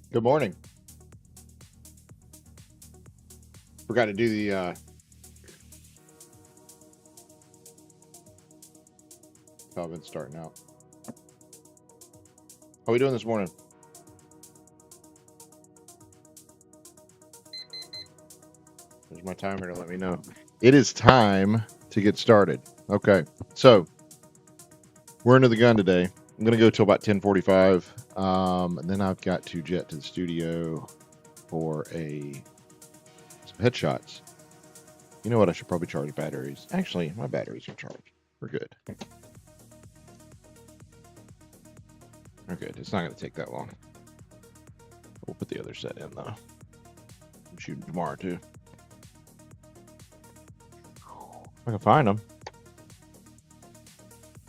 Good morning. Forgot to do the I've been starting out. How are we doing this morning? There's my timer to let me know. It is time to get started. Okay, so we're into the gun today. I'm gonna go till about 10:45, and then I've got to jet to the studio for some headshots. You know what? I should probably charge batteries. Actually, my batteries are charged. We're good. We're good. It's not gonna take that long. We'll put the other set in though. I'm shooting tomorrow too. I can find them.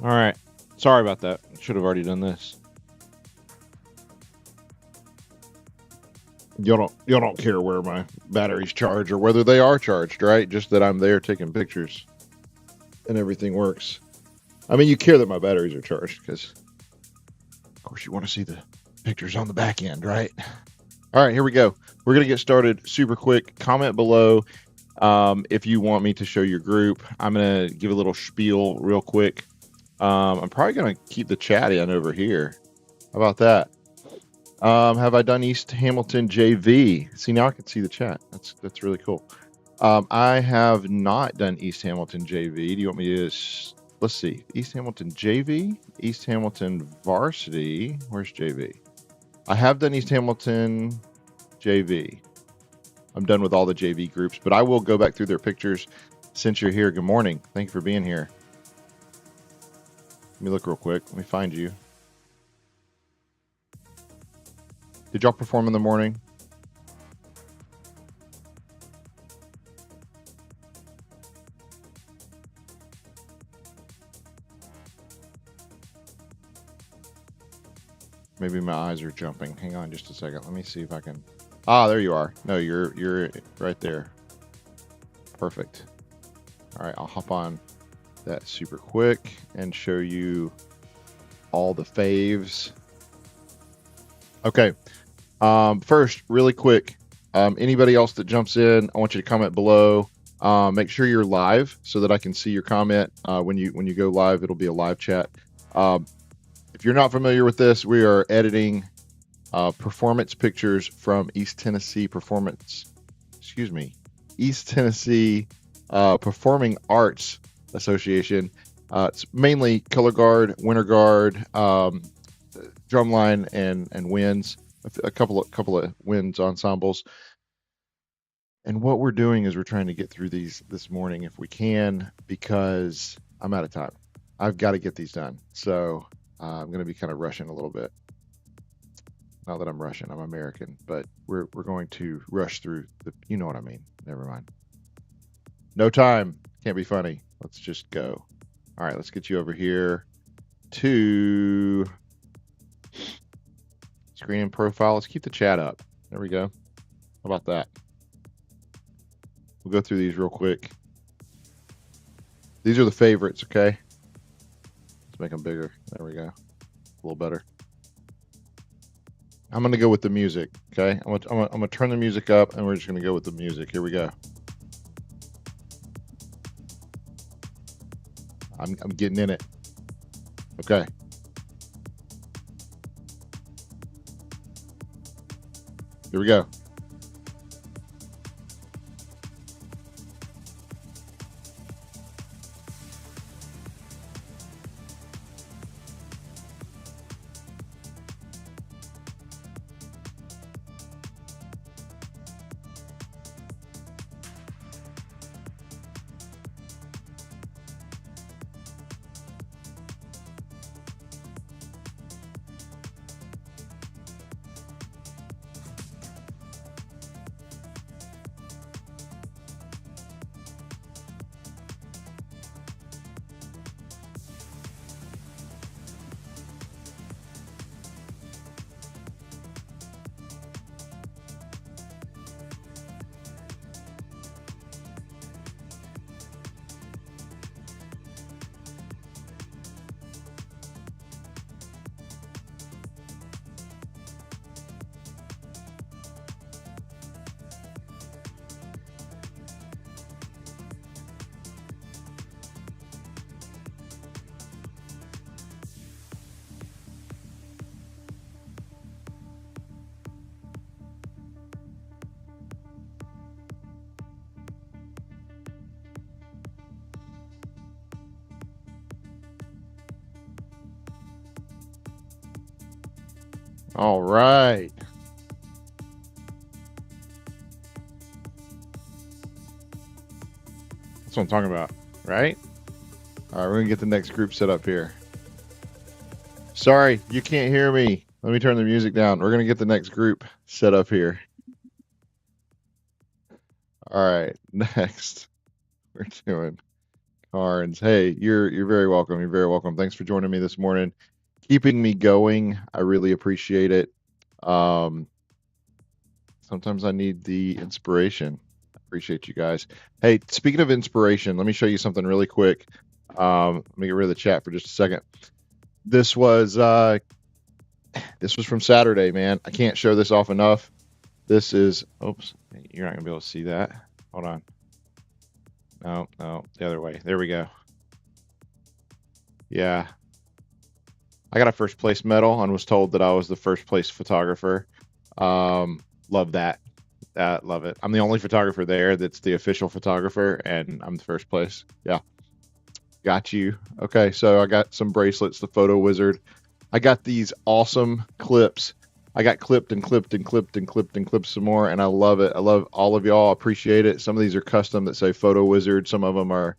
All right. Sorry about that. Should have already done this. You don't care where my batteries charge or whether they are charged, right? Just that I'm there taking pictures and everything works. I mean, you care that my batteries are charged because, of course, you want to see the pictures on the back end, right? All right, here we go. We're going to get started super quick. Comment below if you want me to show your group. I'm going to give a little spiel real quick. I'm probably going to keep the chat in over here. How about that? Have I done East Hamilton JV? See, now I can see the chat. That's really cool. I have not done East Hamilton JV. Do you want me to let's see, East Hamilton JV, East Hamilton Varsity. Where's JV? I have done East Hamilton JV. I'm done with all the JV groups, but I will go back through their pictures since you're here. Good morning. Thank you for being here. Let me look real quick. Let me find you. Did y'all perform in the morning? Maybe my eyes are jumping. Hang on just a second. Let me see if I can. Ah, there you are. No, you're right there. Perfect. All right, I'll hop on that super quick and show you all the faves. Okay. First, really quick, anybody else that jumps in, I want you to comment below. Make sure you're live so that I can see your comment. When you go live, it'll be a live chat. If you're not familiar with this, we are editing performance pictures from East Tennessee Performing Arts Association. It's mainly color guard, winter guard, drumline, and winds. A couple of winds ensembles. And what we're doing is we're trying to get through these this morning if we can, because I'm out of time. I've got to get these done. So I'm going to be kind of rushing a little bit. Not that I'm Russian, I'm American, but we're going to rush through the, you know what I mean. Never mind. No time. Can't be funny. Let's just go. All right, let's get you over here to screen and profile. Let's keep the chat up. There we go. How about that? We'll go through these real quick. These are the favorites, okay? Let's make them bigger. There we go. A little better. I'm going to go with the music, okay? I'm going to turn the music up, and we're just going to go with the music. Here we go. I'm getting in it. Okay. Here we go. All right. That's what I'm talking about, right? All right, we're going to get the next group set up here. Sorry, you can't hear me. Let me turn the music down. We're going to get the next group set up here. All right, next we're doing Carnes. Hey, you're very welcome. You're very welcome. Thanks for joining me this morning. Keeping me going. I really appreciate it. Sometimes I need the inspiration. I appreciate you guys. Hey, speaking of inspiration, let me show you something really quick. Let me get rid of the chat for just a second. This was from Saturday, man. I can't show this off enough. This is, oops, you're not gonna be able to see that. Hold on. No, the other way. There we go. Yeah. I got a first place medal and was told that I was the first place photographer. Love that. Love it. I'm the only photographer there that's the official photographer, and I'm the first place. Yeah. Got you. Okay, so I got some bracelets, the Photo Wizard. I got these awesome clips. I got clipped and clipped and clipped and clipped and clipped some more, and I love it. I love all of y'all. I appreciate it. Some of these are custom that say Photo Wizard. Some of them are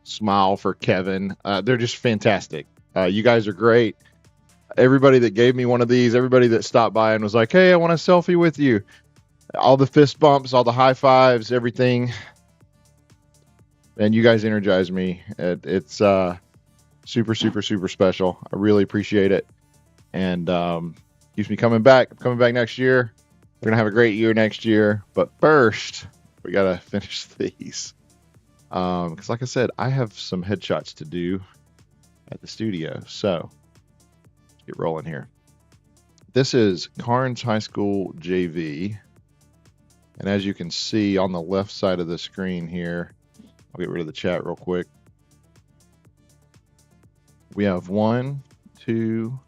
Smile for Kevin. They're just fantastic. You guys are great. Everybody that gave me one of these, everybody that stopped by and was like, "Hey, I want a selfie with you." All the fist bumps, all the high fives, everything. And you guys energize me. It's super, super, super special. I really appreciate it. And keeps me coming back. I'm coming back next year. We're going to have a great year next year. But first, we got to finish these. Because like I said, I have some headshots to do at the studio. So let's get rolling here. This is Carnes High School JV. And as you can see on the left side of the screen here, I'll get rid of the chat real quick. We have 1, 2,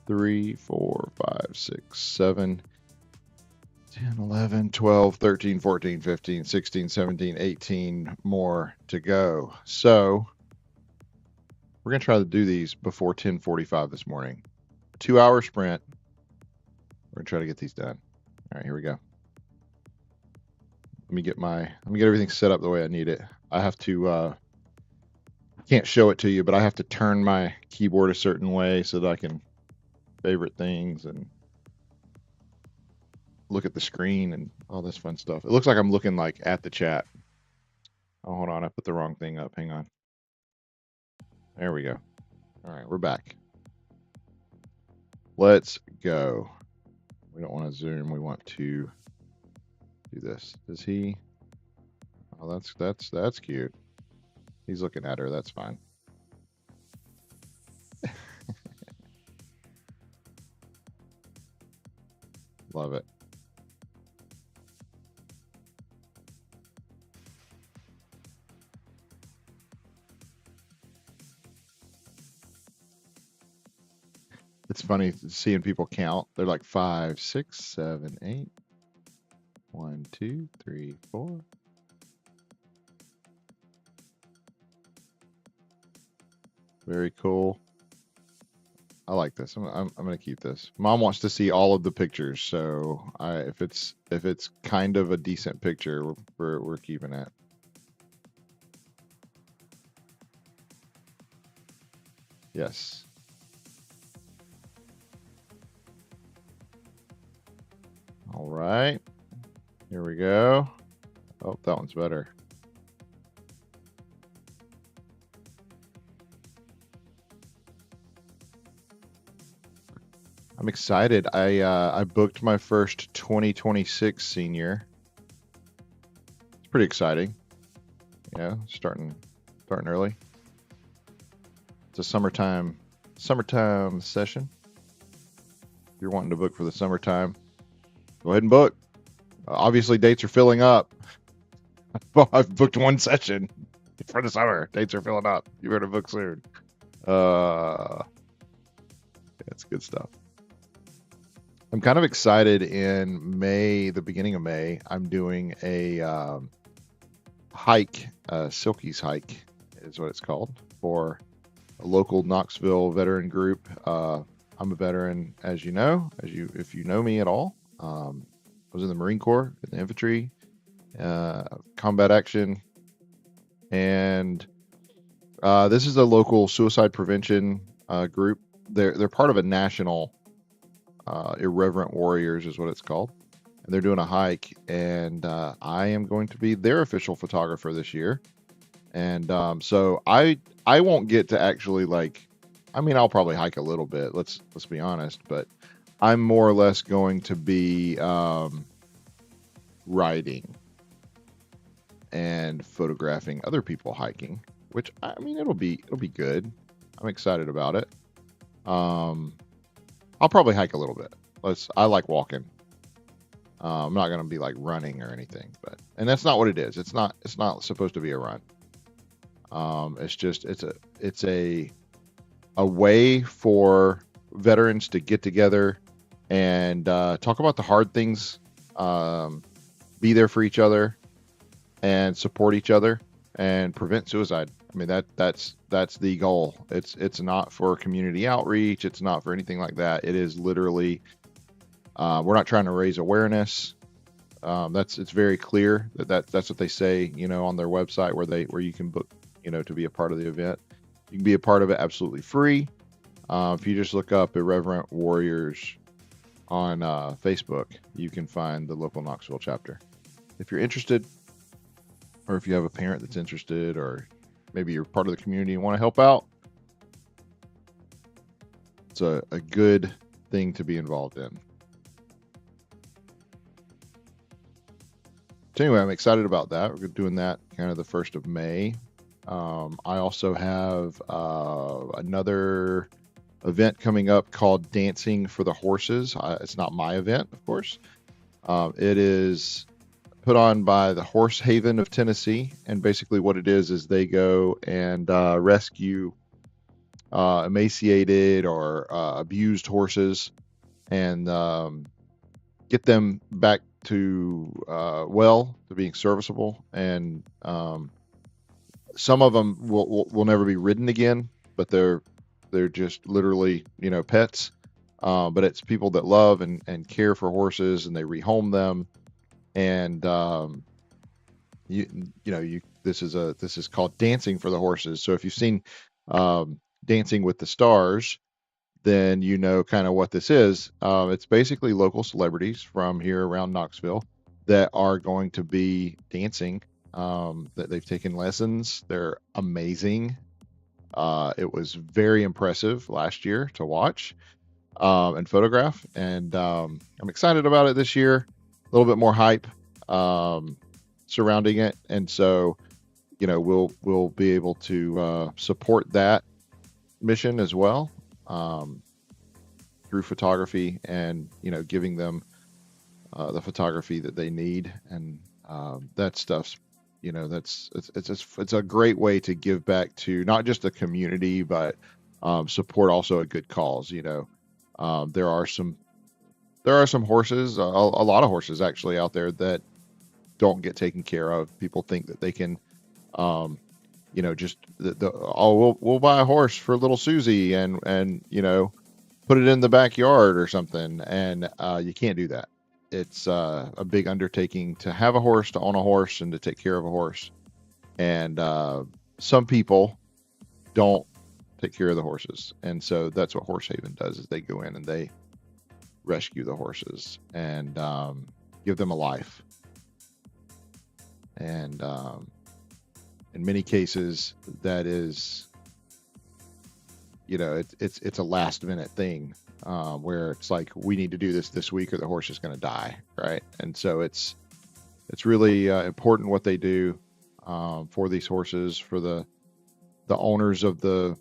3, 4, 5, 6, 7, 10, 11, 12, 13, 14, 15, 16, 17, 18 more to go. So we're going to try to do these before 10:45 this morning. 2-hour sprint. We're going to try to get these done. All right, here we go. Let me get everything set up the way I need it. I have to can't show it to you, but I have to turn my keyboard a certain way so that I can favorite things and look at the screen and all this fun stuff. It looks like I'm looking like at the chat. Oh, hold on. I put the wrong thing up. Hang on. There we go. All right, we're back. Let's go. We don't want to zoom. We want to do this. Does he? Oh, that's cute. He's looking at her. That's fine. Love it. It's funny seeing people count. They're like 5, 6, 7, 8. 1, 2, 3, 4. Very cool. I like this. I'm gonna keep this. Mom wants to see all of the pictures, so if it's kind of a decent picture, we're keeping it. Yes. All right. Here we go. Oh, that one's better. I'm excited. I booked my first 2026 senior. It's pretty exciting. Yeah, starting early. It's a summertime session. If you're wanting to book for the summertime, go ahead and book. Obviously, dates are filling up. I've booked one session for the summer. Dates are filling up. You better book soon. That's good stuff. I'm kind of excited. In May, the beginning of May, I'm doing a hike, Silky's hike is what it's called, for a local Knoxville veteran group. I'm a veteran, as you know, if you know me at all. I was in the Marine Corps, in the infantry, combat action, and this is a local suicide prevention group. They're part of a national Irreverent Warriors is what it's called, and they're doing a hike, and I am going to be their official photographer this year. And so I won't get to actually, like, I mean, I'll probably hike a little bit, let's be honest, but I'm more or less going to be riding and photographing other people hiking, which, I mean, it'll be good. I'm excited about it. I'll probably hike a little bit. I like walking. I'm not going to be like running or anything, and that's not what it is. It's not supposed to be a run. It's a way for veterans to get together and talk about the hard things, be there for each other and support each other and prevent suicide. I mean, that's the goal. It's not for community outreach. It's not for anything like that. It is literally, we're not trying to raise awareness. It's very clear that's what they say, on their website where you can book, to be a part of the event. You can be a part of it absolutely free. If you just look up Irreverent Warriors on Facebook, you can find the local Knoxville chapter. If you're interested, or if you have a parent that's interested, or maybe you're part of the community and want to help out, it's a good thing to be involved in. So anyway, I'm excited about that. We're doing that kind of the 1st of May. I also have another event coming up called Dancing for the Horses. It's not my event, of course. It is put on by the Horse Haven of Tennessee, and basically what it is they go and rescue emaciated or abused horses and get them back to to being serviceable. And some of them will never be ridden again, but they're just literally pets. But it's people that love and care for horses, and they rehome them. And this is called Dancing for the Horses. So if you've seen Dancing with the Stars, then you know kind of what this is. It's basically local celebrities from here around Knoxville that are going to be dancing. That they've taken lessons. They're amazing. It was very impressive last year to watch and photograph, and I'm excited about it this year. A little bit more hype surrounding it, and so we'll be able to support that mission as well through photography, and giving them the photography that they need, and that stuff's it's a great way to give back to not just the community, but support also a good cause. There are some horses, a lot of horses actually out there that don't get taken care of. People think that they can we'll buy a horse for little Susie and put it in the backyard or something, and you can't do that. It's a big undertaking to have a horse, to own a horse, and to take care of a horse. And some people don't take care of the horses, and so that's what Horse Haven does: is they go in and they rescue the horses and give them a life. And in many cases, that is, it's a last minute thing. Where it's like, we need to do this week or the horse is going to die, right? And so it's really important what they do for these horses, for the owners of the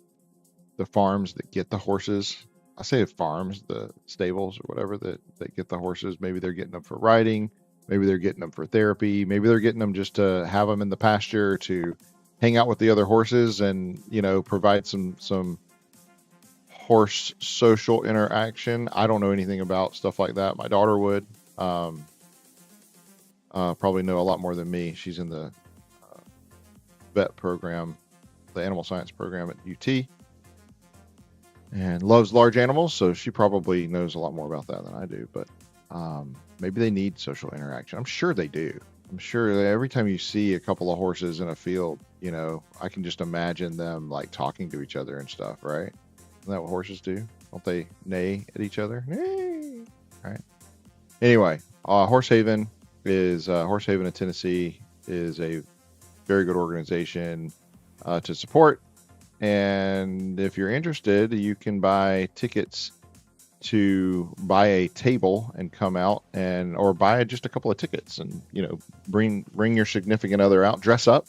farms that get the horses. I say farms, the stables or whatever that get the horses. Maybe they're getting them for riding, maybe they're getting them for therapy, maybe they're getting them just to have them in the pasture to hang out with the other horses and provide some horse social interaction. I don't know anything about stuff like that. My daughter would probably know a lot more than me. She's in the vet program, the animal science program at UT, and loves large animals, so she probably knows a lot more about that than I do. But maybe they need social interaction. I'm sure they do. I'm sure that every time you see a couple of horses in a field, I can just imagine them like talking to each other and stuff, right? Isn't that what horses do? Don't they neigh at each other? Neigh. All right. Anyway, Horse Haven in Tennessee is a very good organization to support. And if you're interested, you can buy tickets to buy a table and come out, or buy just a couple of tickets and bring your significant other out, dress up.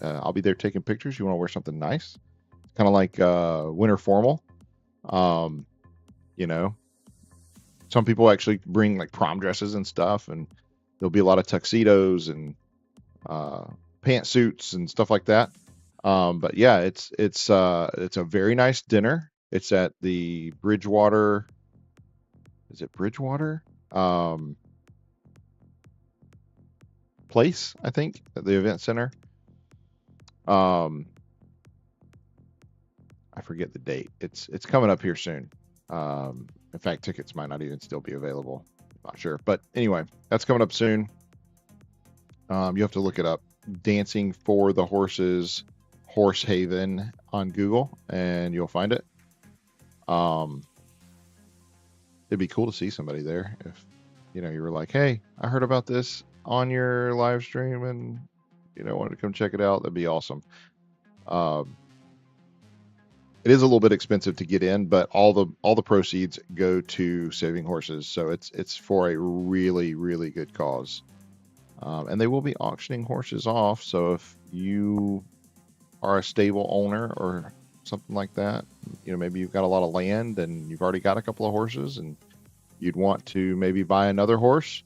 I'll be there taking pictures. You want to wear something nice, kind of like winter formal. Some people actually bring like prom dresses and stuff, and there'll be a lot of tuxedos and pantsuits and stuff like that. But yeah, it's a very nice dinner. It's at the Bridgewater. Is it Bridgewater? Place, I think, at the event center. I forget the date. It's coming up here soon. In fact, tickets might not even still be available. Not sure. But anyway, that's coming up soon. You have to look it up. Dancing for the Horses, Horse Haven on Google, and you'll find it. Um, it'd be cool to see somebody there if you were like, hey, I heard about this on your live stream and wanted to come check it out. That'd be awesome. Um, it is a little bit expensive to get in, but all the proceeds go to saving horses, so it's for a really really good cause. And they will be auctioning horses off. So if you are a stable owner or something like that, maybe you've got a lot of land and you've already got a couple of horses and you'd want to maybe buy another horse,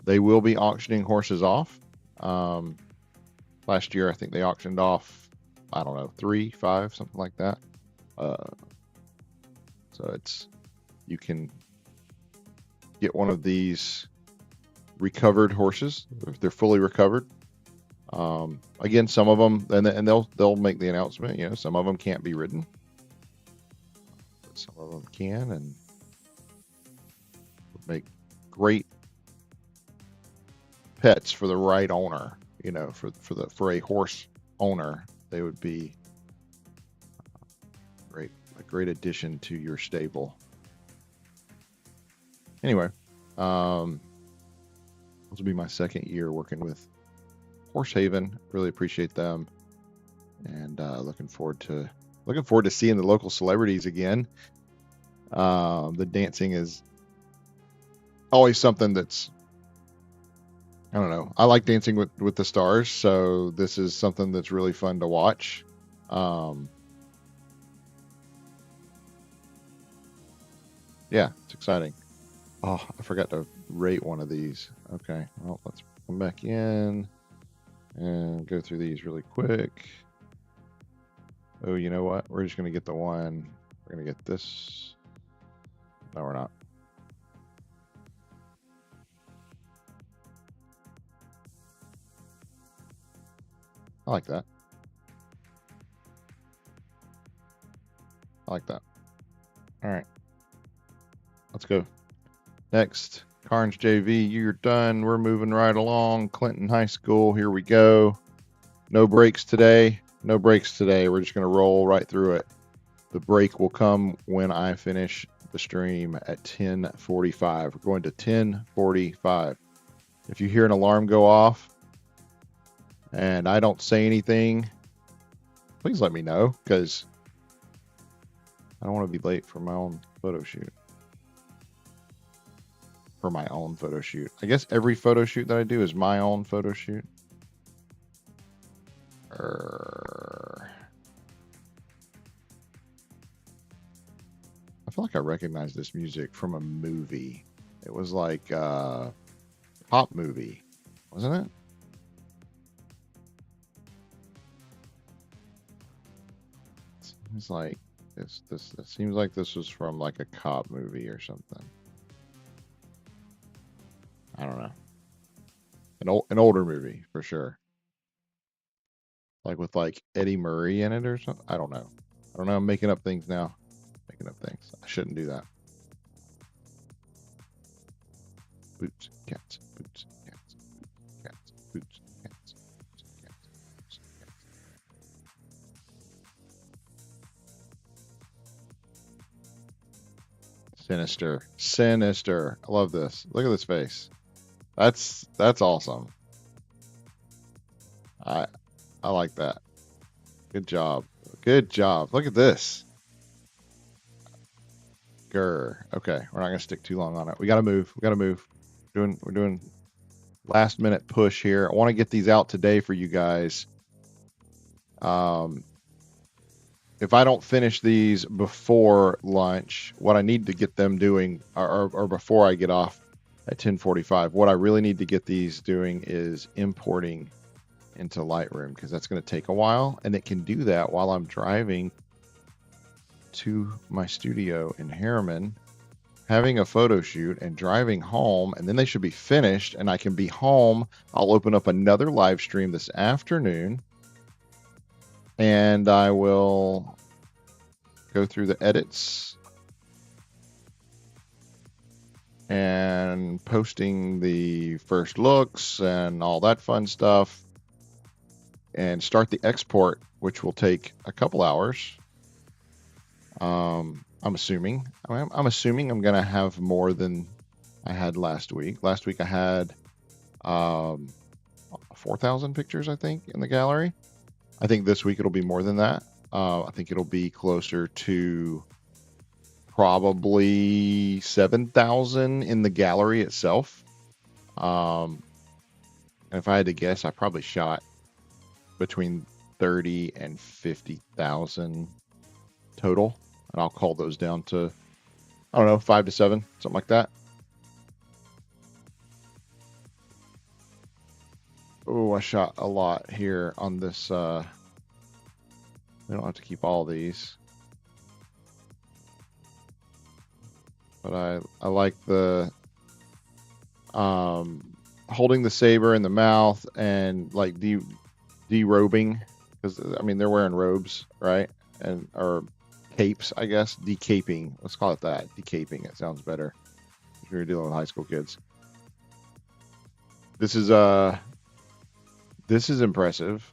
they will be auctioning horses off. Last year, I think they auctioned off, I don't know, 3, 5, something like that. So you can get one of these recovered horses if they're fully recovered. Again, some of them, and they'll make the announcement. Some of them can't be ridden, but some of them can, and make great pets for the right owner. For a horse owner, they would be a great addition to your stable. Anyway, this will be my second year working with Horsehaven. Really appreciate them, and looking forward to seeing the local celebrities again. The dancing is always something that's, I don't know. I like Dancing with the Stars, so this is something that's really fun to watch. Yeah, it's exciting. Oh, I forgot to rate one of these. Okay, well, let's come back in and go through these really quick. Oh, you know what? We're just going to get the one. We're going to get this. No, we're not. I like that. I like that. All right. Let's go. Next, Carnes JV, you're done. We're moving right along. Clinton High School, here we go. No breaks today. No breaks today. We're just going to roll right through it. The break will come when I finish the stream at 10:45. We're going to 10:45. If you hear an alarm go off and I don't say anything, please let me know, because I don't want to be late for my own photo shoot. I guess every photo shoot that I do is my own photo shoot. I feel like I recognize this music from a movie. It was like a pop movie, wasn't it? It's like this. It seems like this was from like a cop movie or something. I don't know. An older movie for sure. Like with like Eddie Murray in it or something. I don't know. I'm making up things now. I shouldn't do that. Boots, cats, boots, cats, cats, boots, cats, cats, cats. Sinister. I love this. Look at this face. That's awesome. I like that. Good job. Look at this. Grr. Okay, we're not gonna stick too long on it. We gotta move. We're doing last minute push here. I want to get these out today for you guys. If I don't finish these before lunch, what I need to get them doing, or before I get off at 10:45, what I really need to get these doing is importing into Lightroom, because that's going to take a while, and it can do that while I'm driving to my studio in Harriman, having a photo shoot, and driving home, and then they should be finished and I can be home. I'll open up another live stream this afternoon and I will go through the edits and posting the first looks and all that fun stuff, and start the export, which will take a couple hours. I'm assuming. I'm assuming I'm gonna have more than I had last week. Last week I had um, 4,000 pictures, I think, in the gallery. I think this week it'll be more than that. I think it'll be closer to probably 7,000 in the gallery itself. And if I had to guess, I probably shot between 30 and 50,000 total. And I'll call those down to, I don't know, 5 to 7, something like that. Oh, I shot a lot here on this. We don't have to keep all these. But I like the holding the saber in the mouth and like derobing, because I mean they're wearing robes, right? And or capes, I guess. Decaping. Let's call it that. Decaping. It sounds better if you're dealing with high school kids. This is impressive.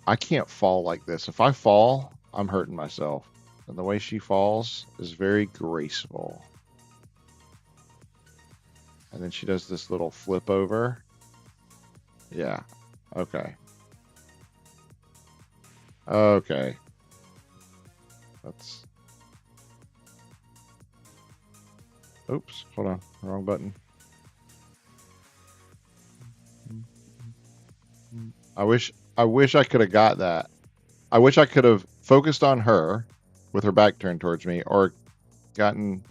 I can't fall like this. If I fall, I'm hurting myself. And the way she falls is very graceful. And then she does this little flip over. Yeah. Okay. Okay. That's. Oops. Hold on. Wrong button. I wish I could have got that. I wish I could have focused on her with her back turned towards me, or gotten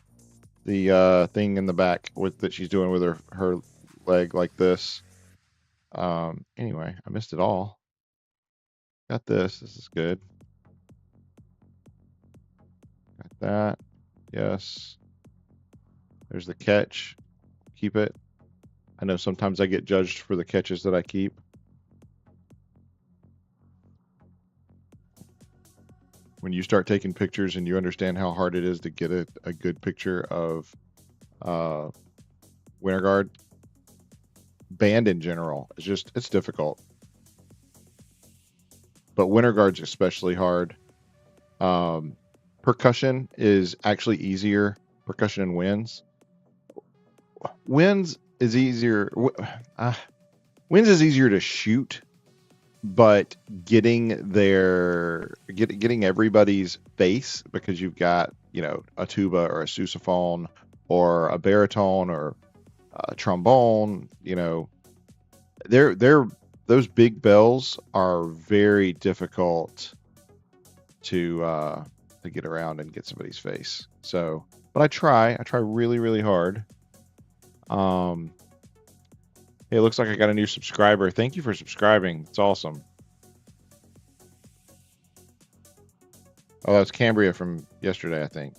the thing in the back with that she's doing with her leg like this. Anyway, I missed it all. Got this. This is good. Got that. Yes. There's the catch. Keep it. I know sometimes I get judged for the catches that I keep. When you start taking pictures and you understand how hard it is to get a good picture of winter guard band in general, it's difficult. But winter guard's especially hard. Percussion is actually easier. Percussion and winds. Winds is easier. Winds is easier to shoot, but getting everybody's face, because you've got a tuba or a sousaphone or a baritone or a trombone. Those big bells are very difficult to get around and get somebody's face. So, but I try really, really hard. Hey, it looks like I got a new subscriber. Thank you for subscribing. It's awesome. Oh, that's Cambria from yesterday, I think.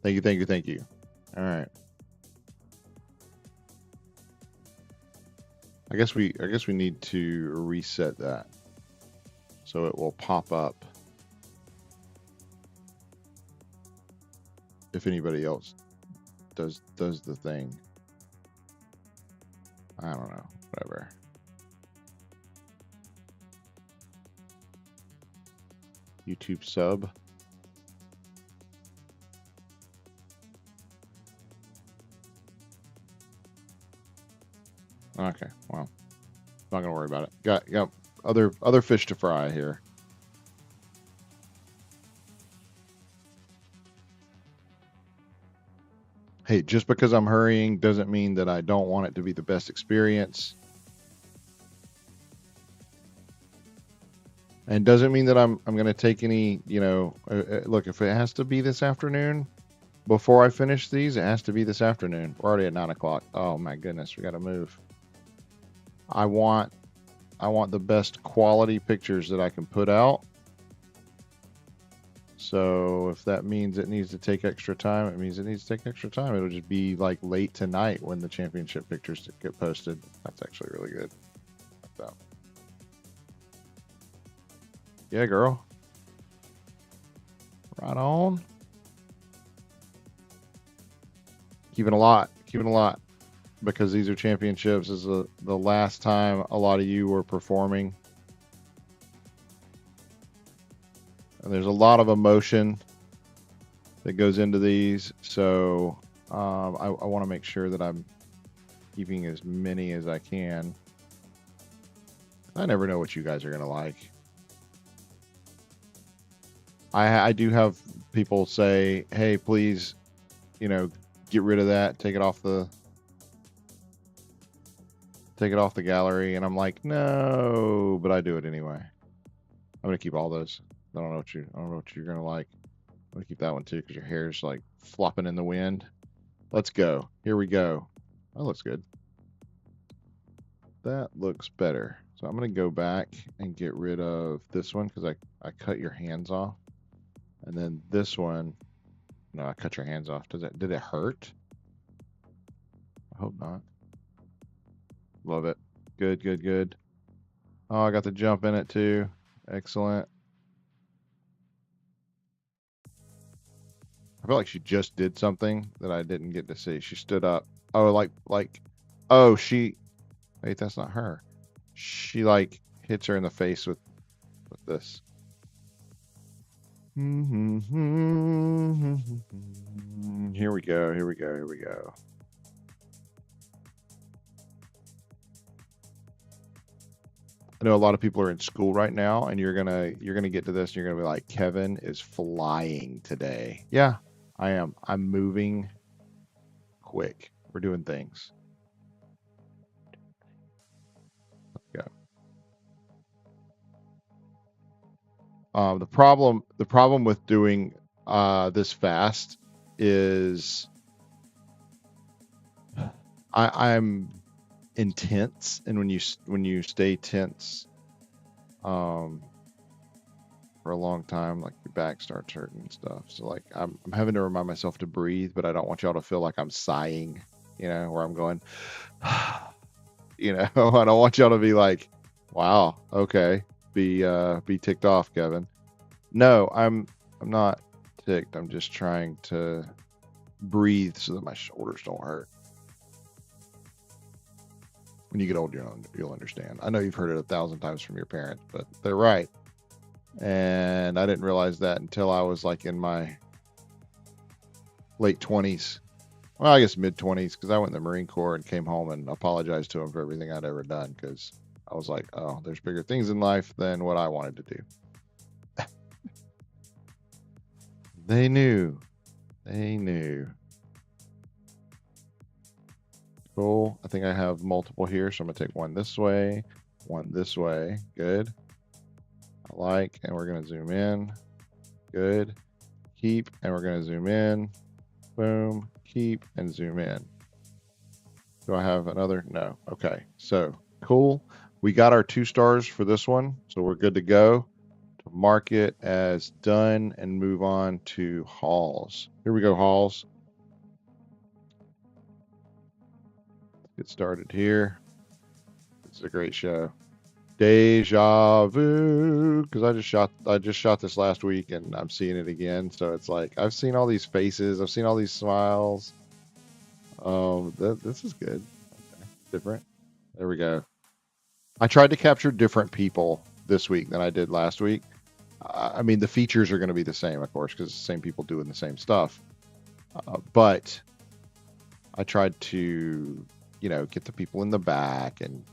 Thank you. All right. I guess we need to reset that so it will pop up if anybody else does the thing. I don't know. Whatever. YouTube sub. Okay, well, not gonna worry about it. Got other fish to fry here. Hey, just because I'm hurrying doesn't mean that I don't want it to be the best experience. And doesn't mean that I'm going to take any, look, if it has to be this afternoon before I finish these, it has to be this afternoon. We're already at 9 o'clock. Oh my goodness, we got to move. I want the best quality pictures that I can put out. So if that means it needs to take extra time, it means it needs to take extra time. It'll just be like late tonight when the championship pictures get posted. That's actually really good. Like that. Yeah, girl. Right on. Keeping a lot. Because these are championships. This is the last time a lot of you were performing. And there's a lot of emotion that goes into these, so I want to make sure that I'm keeping as many as I can. I never know what you guys are gonna like. I do have people say, "Hey, please, get rid of that. Take it off the gallery," and I'm like, "No," but I do it anyway. I'm gonna keep all those. I don't know what you're gonna like. I'm gonna keep that one too because your hair's like flopping in the wind. Let's go. Here we go. That looks good. That looks better. So I'm going to go back and get rid of this one because I cut your hands off. And then this one, no, I cut your hands off. Did it hurt? I hope not. Love it. Good, good, good. Oh, I got the jump in it too. Excellent. I feel like she just did something that I didn't get to see. She stood up. Oh, oh, wait, that's not her. She like hits her in the face with this. Here we go. Here we go. Here we go. I know a lot of people are in school right now, and you're gonna get to this, and you're gonna be like, Kevin is flying today. Yeah, I am. I'm moving quick. We're doing things. Let's go. The problem with doing this fast is I'm intense, and when you stay tense for a long time, like your back starts hurting and stuff. So like I'm having to remind myself to breathe, but I don't want y'all to feel like I'm sighing, where I'm going I don't want y'all to be like, wow, okay, be ticked off, Kevin. No, I'm not ticked. I'm just trying to breathe so that my shoulders don't hurt. When you get older, you'll understand. I know you've heard it 1,000 times from your parents, but they're right. And I didn't realize that until I was like in my late 20s. Well, I guess mid 20s, because I went in the Marine Corps and came home and apologized to them for everything I'd ever done, because I was like, oh, there's bigger things in life than what I wanted to do. They knew. They knew. Cool. I think I have multiple here, so I'm going to take one this way, one this way. Good. I like, and we're going to zoom in. Good. Keep, and we're going to zoom in. Boom. Keep, and zoom in. Do I have another? No. Okay. So, cool. We got our 2 stars for this one, so we're good to go. To mark it as done and move on to hauls. Here we go, hauls. Get started here. This is a great show. Deja vu, because I just shot this last week and I'm seeing it again. So it's like I've seen all these faces, I've seen all these smiles. This is good. Okay. Different. There we go. I tried to capture different people this week than I did last week. I mean, the features are going to be the same, of course, because it's the same people doing the same stuff. But I tried to, get the people in the back, and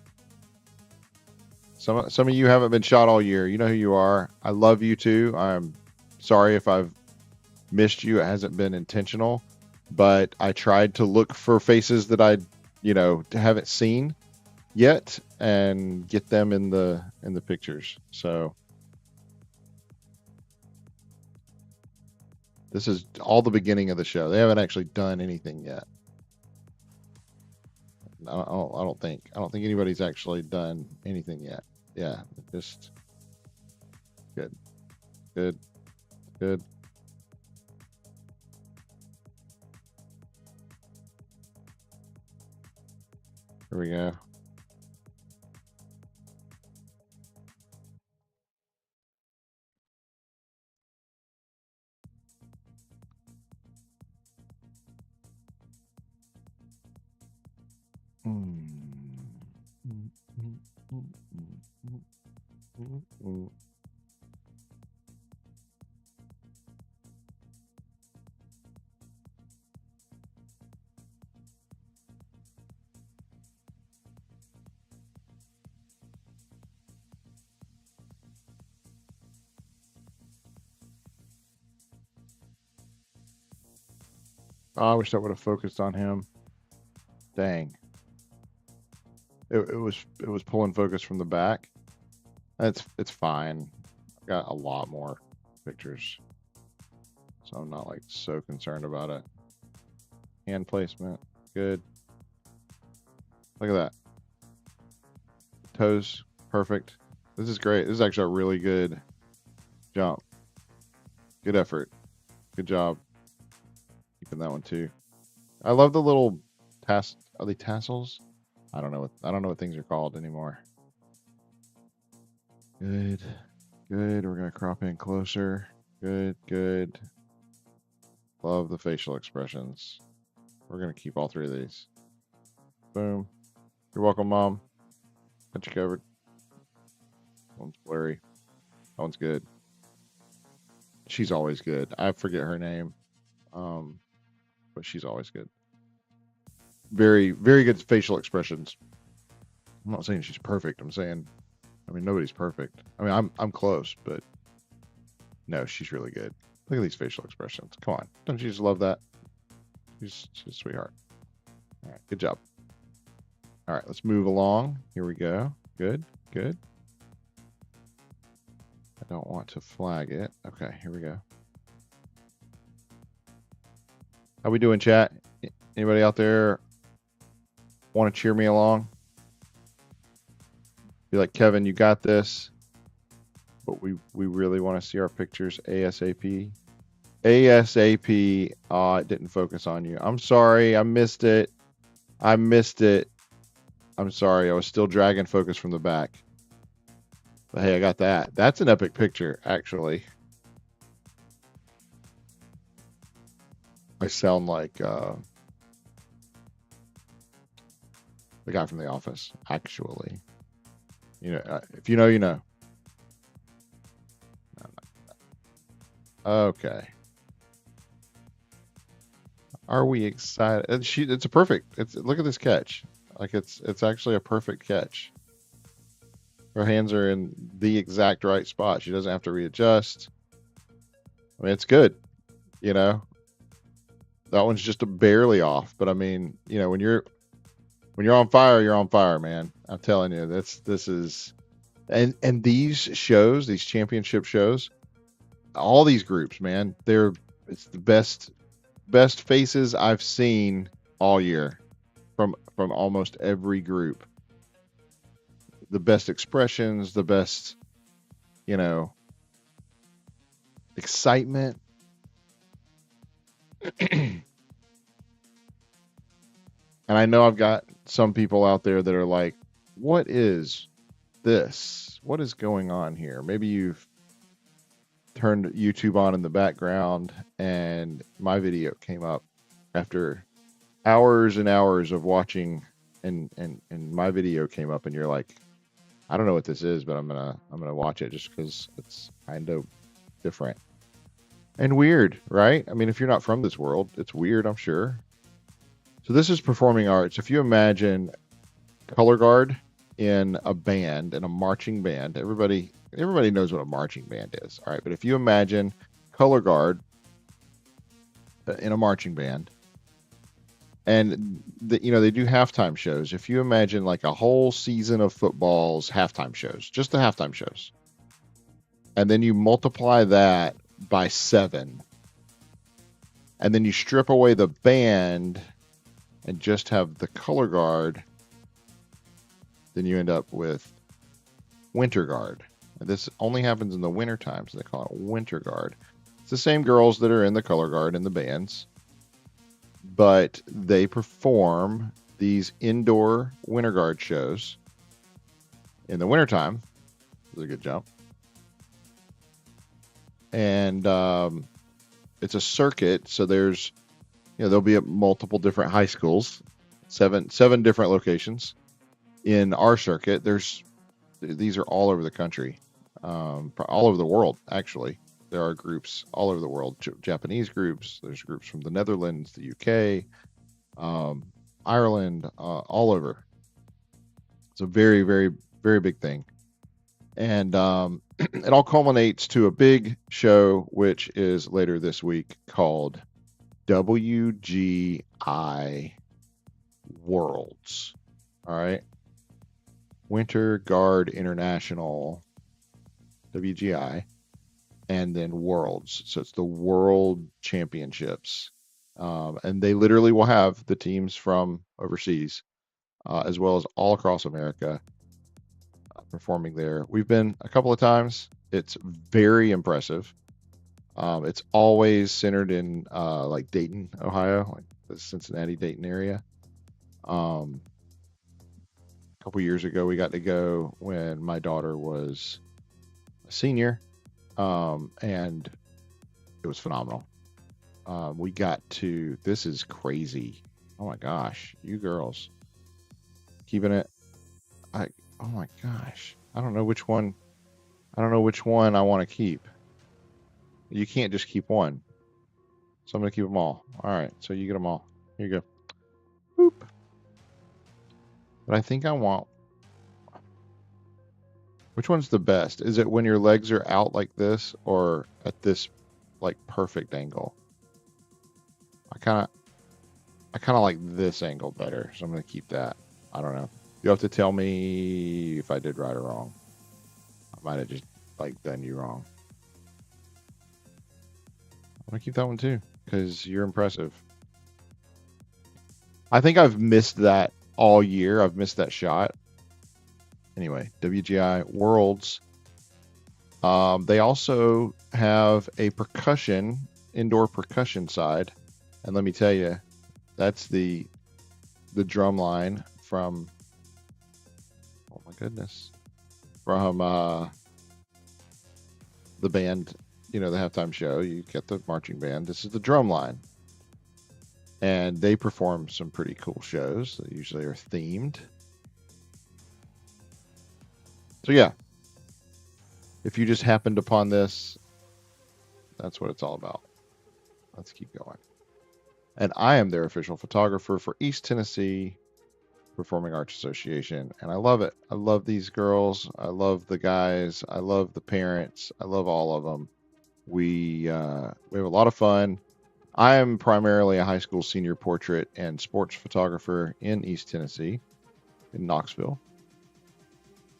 some of you haven't been shot all year. You know who you are. I love you too. I'm sorry if I've missed you. It hasn't been intentional, but I tried to look for faces that I, haven't seen yet and get them in the pictures. So this is all the beginning of the show. They haven't actually done anything yet. I don't think anybody's actually done anything yet. Yeah, just good. Here we go. Oh, I wish that would have focused on him. Dang. It was pulling focus from the back. It's fine. I got a lot more pictures, so I'm not like so concerned about it. Hand placement, good. Look at that. Toes, perfect. This is great. This is actually a really good jump. Good effort. Good job keeping that one too. I love the little are they tassels? I don't know what things are called anymore. Good. Good. We're gonna crop in closer. Good, good. Love the facial expressions. We're gonna keep all three of these. Boom. You're welcome, Mom. Got you covered. One's blurry. That one's good. She's always good. I forget her name. But she's always good. Very, very good facial expressions. I'm not saying she's perfect. I'm saying, I mean, nobody's perfect. I mean, I'm close, but no, she's really good. Look at these facial expressions. Come on, don't you just love that? She's a sweetheart. All right, good job. All right, let's move along. Here we go. Good, good. I don't want to flag it. Okay, here we go. How we doing, chat? Anybody out there want to cheer me along? Be like, Kevin, you got this. But we really want to see our pictures ASAP. ASAP. Oh, it didn't focus on you. I'm sorry. I missed it. I'm sorry. I was still dragging focus from the back. But hey, I got that. That's an epic picture, actually. I sound like the guy from The Office, actually. You know, if you know, you know. Okay. Are we excited? It's a perfect. Look at this catch. Like it's actually a perfect catch. Her hands are in the exact right spot. She doesn't have to readjust. I mean, it's good. You know, that one's just barely off. But I mean, you know, when you're on fire, you're on fire, man. I'm telling you, this is, and these shows, these championship shows, all these groups, man, it's the best faces I've seen all year from almost every group. The best expressions, the best, you know, excitement. And I know I've got some people out there that are like, what is this? What is going on here? Maybe you've turned YouTube on in the background and my video came up after hours and hours of watching and my video came up and you're like, I don't know what this is, but I'm gonna watch it just because it's kind of different and weird, right? I mean, if you're not from this world, it's weird, I'm sure. So this is performing arts. If you imagine color guard in a band, in a marching band, everybody knows what a marching band is, all right? But if you imagine color guard in a marching band, and you know they do halftime shows. If you imagine like a whole season of football's halftime shows, just the halftime shows, and then you multiply that by 7, and then you strip away the band and just have the color guard, then you end up with winter guard. And this only happens in the winter time, so they call it winter guard. It's the same girls that are in the color guard in the bands, but they perform these indoor winter guard shows in the wintertime. This is a good jump. And it's a circuit, so there's, you know, they'll be at multiple different high schools, seven different locations in our circuit. These are all over the country, all over the world, actually. There are groups all over the world, Japanese groups. There's groups from the Netherlands, the UK, Ireland, all over. It's a very, very, very big thing. And it all culminates to a big show, which is later this week called WGI Worlds. All right. Winter Guard International, WGI, and then Worlds. So it's the World Championships. And they literally will have the teams from overseas, as well as all across America, performing there. We've been a couple of times. It's very impressive. It's always centered in like Dayton, Ohio, like the Cincinnati, Dayton area. A couple years ago, we got to go when my daughter was a senior, and it was phenomenal. We got to, this is crazy. Oh my gosh, you girls keeping it. I, oh my gosh, I don't know which one. I don't know which one I want to keep. You can't just keep one. So I'm going to keep them all. All right, so you get them all. Here you go. Boop. But I think I want, which one's the best? Is it when your legs are out like this or at this like perfect angle? I kind of like this angle better, so I'm going to keep that. I don't know. You have to tell me if I did right or wrong. I might have just like done you wrong. I'm going to keep that one too because you're impressive. I think I've missed that all year. I've missed that shot. Anyway, WGI Worlds. They also have a indoor percussion side. And let me tell you, that's the drum line from, oh my goodness, from the band, the halftime show. You get the marching band. This is the drum line. And they perform some pretty cool shows that usually are themed. So yeah, if you just happened upon this, that's what it's all about. Let's keep going. And I am their official photographer for East Tennessee Performing Arts Association. And I love it. I love these girls. I love the guys. I love the parents. I love all of them. We have a lot of fun. I am primarily a high school senior portrait and sports photographer in East Tennessee, in Knoxville.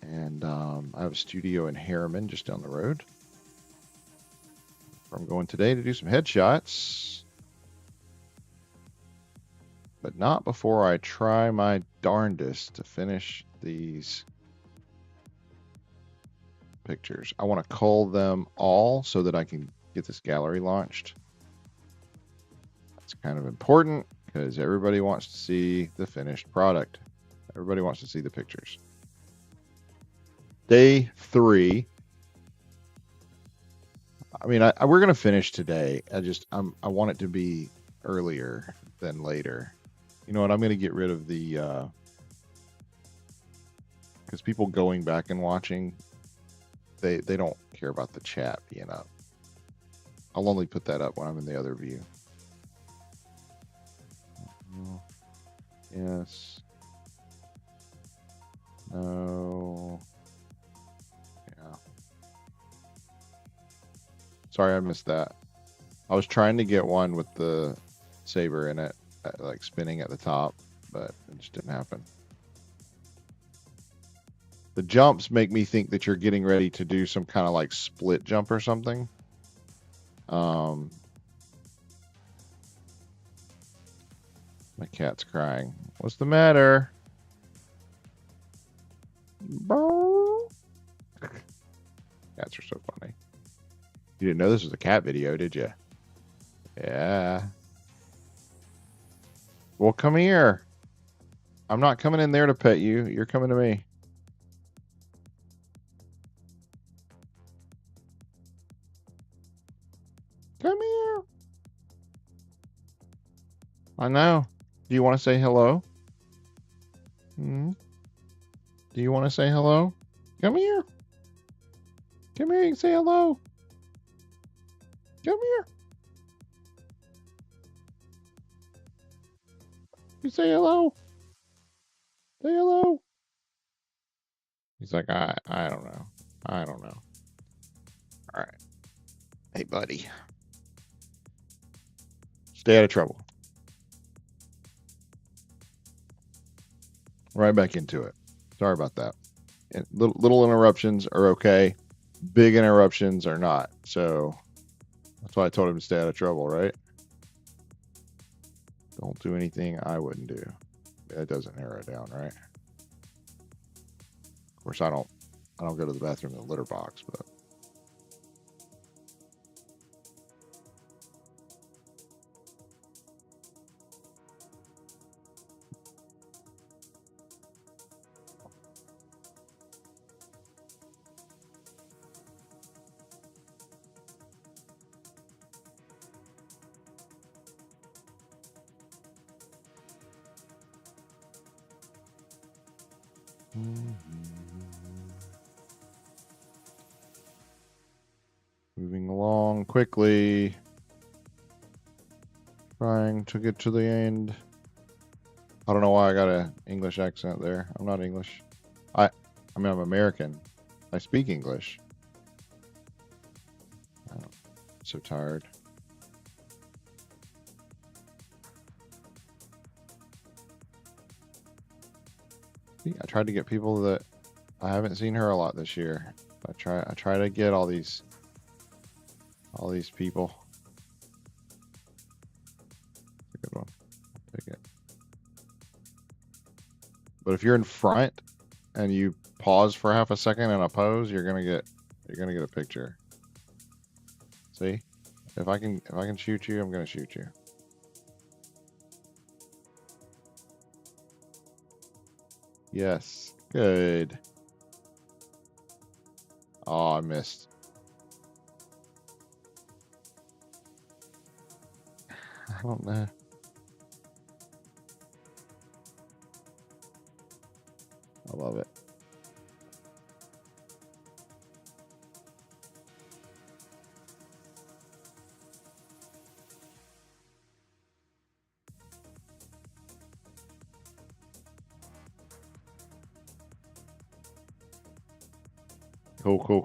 And I have a studio in Harriman just down the road. I'm going today to do some headshots. But not before I try my darndest to finish these pictures. I want to cull them all so that I can get this gallery launched. That's kind of important because everybody wants to see the finished product. Everybody wants to see the pictures. Day 3. I mean, we're going to finish today. I want it to be earlier than later. You know what? I'm going to get rid of the, because people going back and watching, they don't care about the chat being up. I'll only put that up when I'm in the other view. Yes. No. Yeah. Sorry, I missed that. I was trying to get one with the saber in it, like spinning at the top, but it just didn't happen. The jumps make me think that you're getting ready to do some kind of like split jump or something. My cat's crying. What's the matter? Cats are so funny. You didn't know this was a cat video, did you? Yeah. Well, come here. I'm not coming in there to pet you. You're coming to me. Come here. I know. Do you want to say hello? Hmm? Do you want to say hello? Come here. Come here and say hello. Come here. You say hello. Say hello. He's like, I don't know. I don't know. All right. Hey, buddy. Stay out of trouble. Right back into it. Sorry about that. And little interruptions are okay. Big interruptions are not. So that's why I told him to stay out of trouble, right? Don't do anything I wouldn't do. That doesn't narrow it down, right? Of course, I don't go to the bathroom in the litter box, but moving along quickly, trying to get to the end. I don't know why I got an English accent there. I'm not English. I mean, I'm American. I speak English. I'm so tired. See, I tried to get people that I haven't seen her a lot this year. I try to get all these people. That's a good one. I'll take it. But if you're in front and you pause for half a second in a pose, you're gonna get a picture. See? If I can shoot you, I'm gonna shoot you. Yes. Good. Oh, I missed. I don't know. I love it.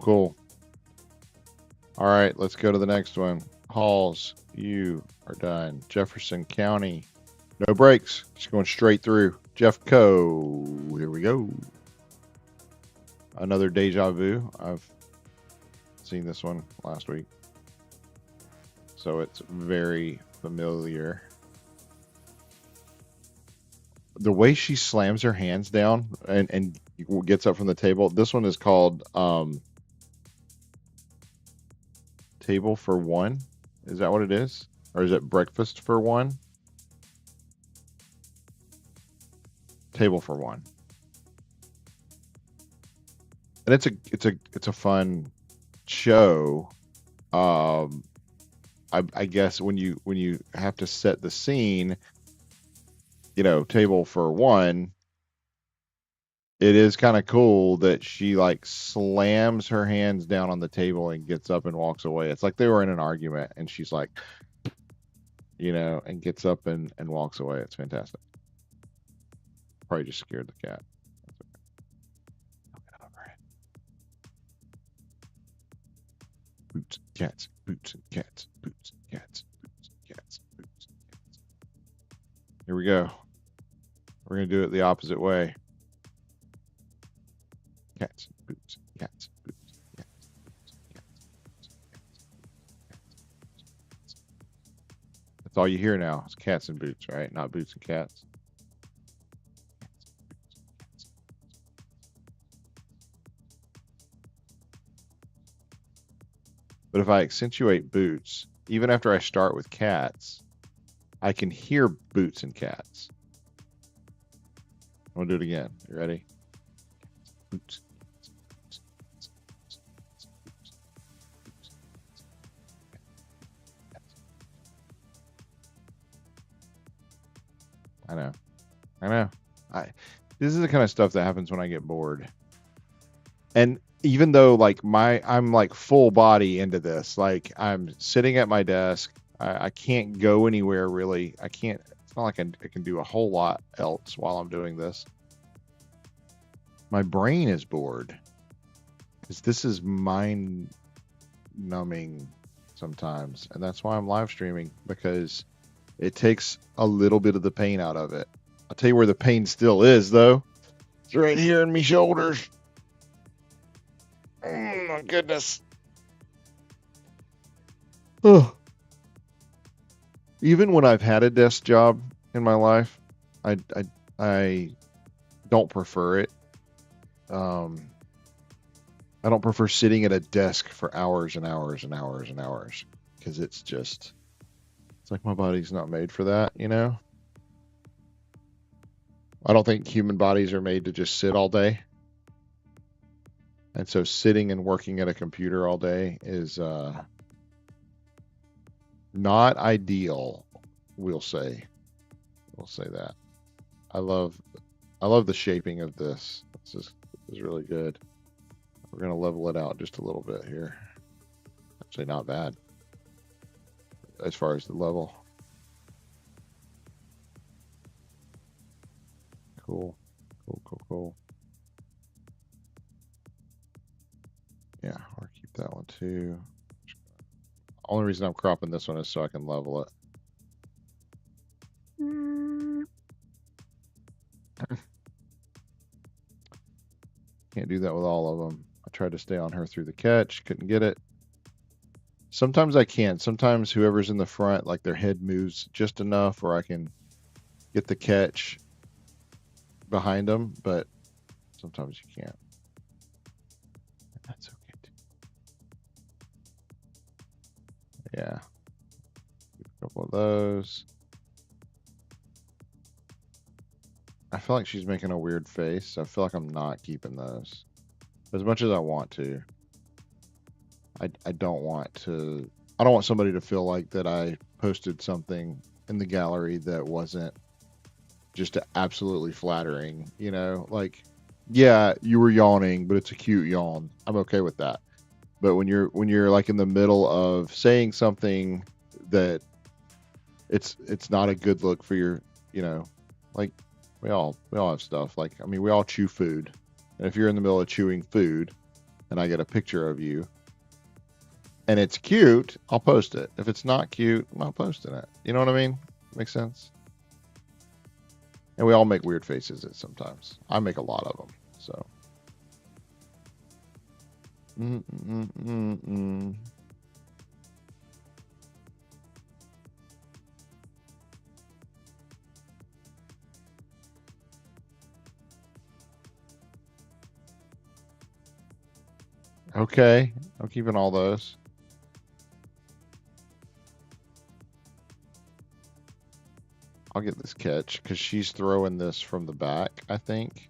Cool. All right, let's go to the next one. Halls, you are done. Jefferson County. No breaks. Just going straight through. Jeffco. Here we go. Another deja vu. I've seen this one last week, so it's very familiar. The way she slams her hands down and gets up from the table. This one is called Table for One. Is that what it is? Or is it Breakfast for One? Table for One. And it's a fun show. I guess when you have to set the scene, table for one, it is kind of cool that she like slams her hands down on the table and gets up and walks away. It's like they were in an argument and she's like, and gets up and walks away. It's fantastic. Probably just scared the cat. That's okay. I'll get over it. Boots and cats, boots and cats, boots and cats, boots and cats, boots and cats. Here we go. We're going to do it the opposite way. Cats, boots, cats, boots, cats, boots, cats, boots, cats. That's all you hear now. It's cats and boots, right? Not boots and cats. But if I accentuate boots, even after I start with cats, I can hear boots and cats. I'm going to do it again. You ready? Boots. I know. This is the kind of stuff that happens when I get bored. And even though like I'm like full body into this, like I'm sitting at my desk, I can't go anywhere really. It's not like I can do a whole lot else while I'm doing this. My brain is bored because this is mind numbing sometimes. And that's why I'm live streaming, because It takes a little bit of the pain out of it. I'll tell you where the pain still is, though. It's right here in my shoulders. Oh, my goodness. Oh. Even when I've had a desk job in my life, I don't prefer it. I don't prefer sitting at a desk for hours and hours and hours and hours because it's like my body's not made for that, you know? I don't think human bodies are made to just sit all day. And so sitting and working at a computer all day is not ideal, we'll say. We'll say that. I love the shaping of this. This is really good. We're going to level it out just a little bit here. Actually, not bad as far as the level. Cool. Cool. Yeah, I'll keep that one too. Only reason I'm cropping this one is so I can level it. Can't do that with all of them. I tried to stay on her through the catch, couldn't get it. Sometimes I can. Sometimes whoever's in the front, like their head moves just enough where I can get the catch behind them, but sometimes you can't. That's okay too. Yeah. Keep a couple of those. I feel like she's making a weird face, so I feel like I'm not keeping those. As much as I want to. I don't want to. I don't want somebody to feel like that I posted something in the gallery that wasn't just absolutely flattering, you know? Like, yeah, you were yawning, but it's a cute yawn. I'm okay with that. But when you're like in the middle of saying something that it's not a good look for your, you know, like we all have stuff. Like, I mean, we all chew food. And if you're in the middle of chewing food and I get a picture of you and it's cute, I'll post it. If it's not cute, I'm not posting it. You know what I mean? Makes sense? And we all make weird faces at sometimes. I make a lot of them. So. Okay. I'm keeping all those. I'll get this catch because she's throwing this from the back, I think.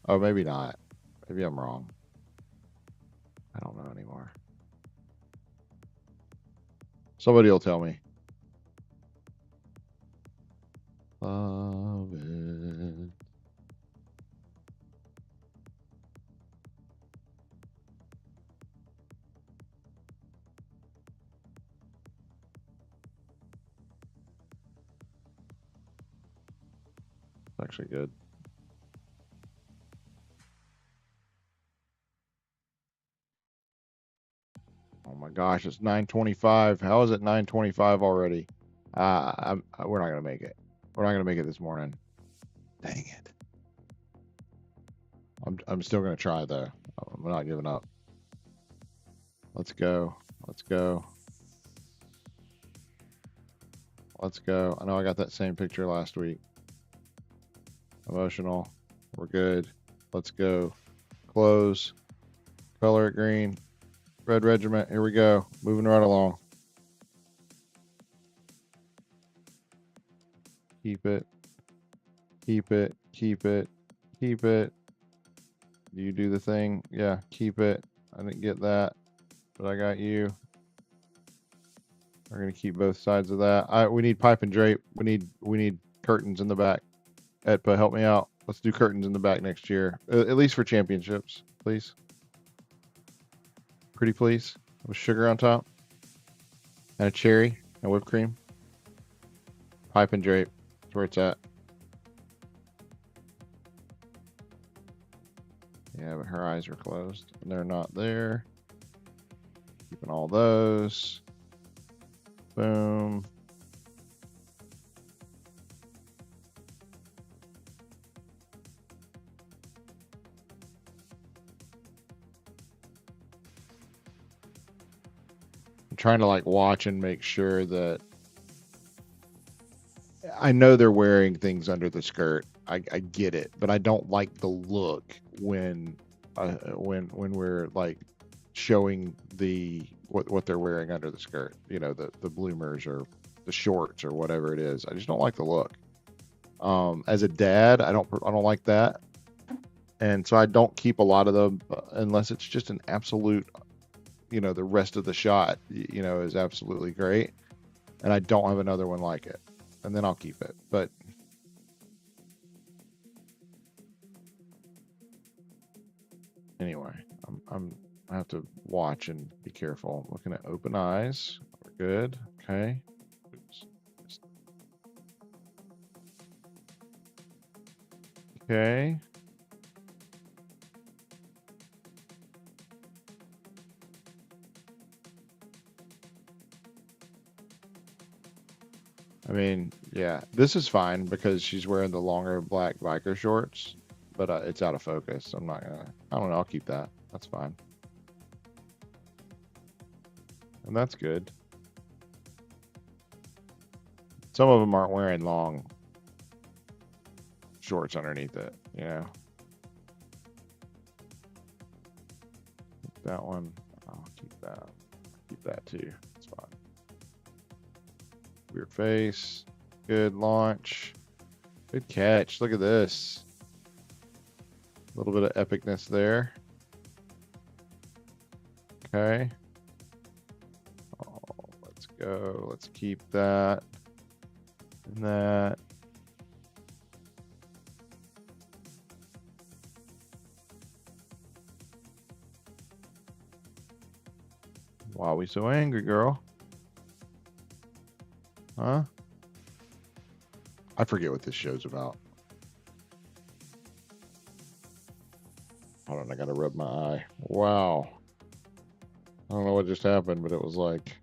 Oh, maybe not. Maybe I'm wrong. I don't know anymore. Somebody will tell me. Love it. It's actually good. Oh my gosh, it's 9:25. How is it 9:25 already? We're not gonna make it. We're not gonna make it this morning. Dang it. I'm still gonna try though. I'm not giving up. Let's go. Let's go. Let's go. I know I got that same picture last week. Emotional. We're good. Let's go. Close. Color it green. Red regiment. Here we go. Moving right along. Keep it. Keep it. Keep it. Keep it. Do you do the thing? Yeah, keep it. I didn't get that, but I got you. We're gonna keep both sides of that. We need pipe and drape. We need curtains in the back. Edpa, help me out. Let's do curtains in the back next year, at least for championships, please. Pretty please, with sugar on top, and a cherry and whipped cream. Pipe and drape. That's where it's at. Yeah, but her eyes are closed, and they're not there. Keeping all those. Boom. I'm trying to like watch and make sure that I know they're wearing things under the skirt. I get it, but I don't like the look when we're like showing what they're wearing under the skirt. You know, the bloomers or the shorts or whatever it is. I just don't like the look. As a dad, I don't like that, and so I don't keep a lot of them unless it's just an absolute. You know, the rest of the shot, you know, is absolutely great, and I don't have another one like it, and then I'll keep it. But anyway, I have to watch and be careful. I'm looking at open eyes. We're good. Okay. Oops. Okay. I mean, yeah, this is fine because she's wearing the longer black biker shorts, but it's out of focus. I'm not gonna. I don't know. I'll keep that. That's fine, and that's good. Some of them aren't wearing long shorts underneath it. You know, that one. I'll keep that. Keep that too. It's fine. Weird face. Good launch. Good catch. Look at this. A little bit of epicness there. Okay. Oh, let's go. Let's keep that. And that. Why are we so angry, girl? Huh? I forget what this show's about. Hold on, I gotta rub my eye. Wow. I don't know what just happened, but it was like,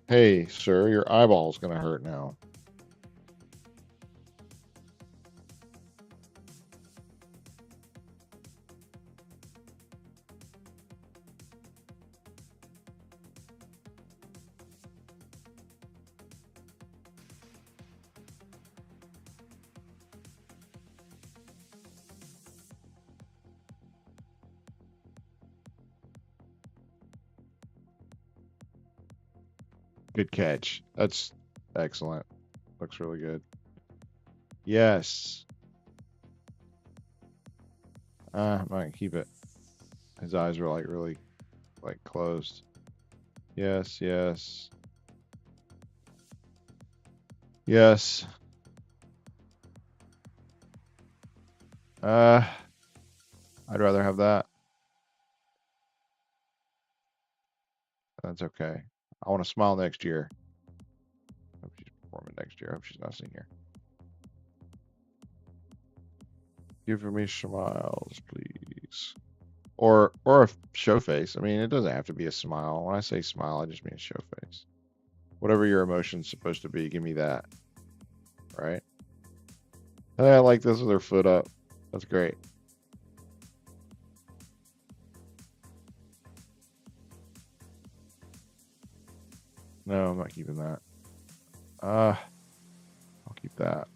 hey, sir, your eyeball's gonna hurt now. Good catch. That's excellent. Looks really good. Yes. I'm not gonna keep it. His eyes were like really like closed. Yes, yes. Yes. Uh, I'd rather have that. That's okay. I want to smile next year. Hope she's performing next year. I hope she's not a senior. Give me smiles, please. Or a show face. I mean, it doesn't have to be a smile. When I say smile, I just mean show face. Whatever your emotion's supposed to be, give me that. Right? Hey, I like this with her foot up. That's great. No, I'm not keeping that. I'll keep that.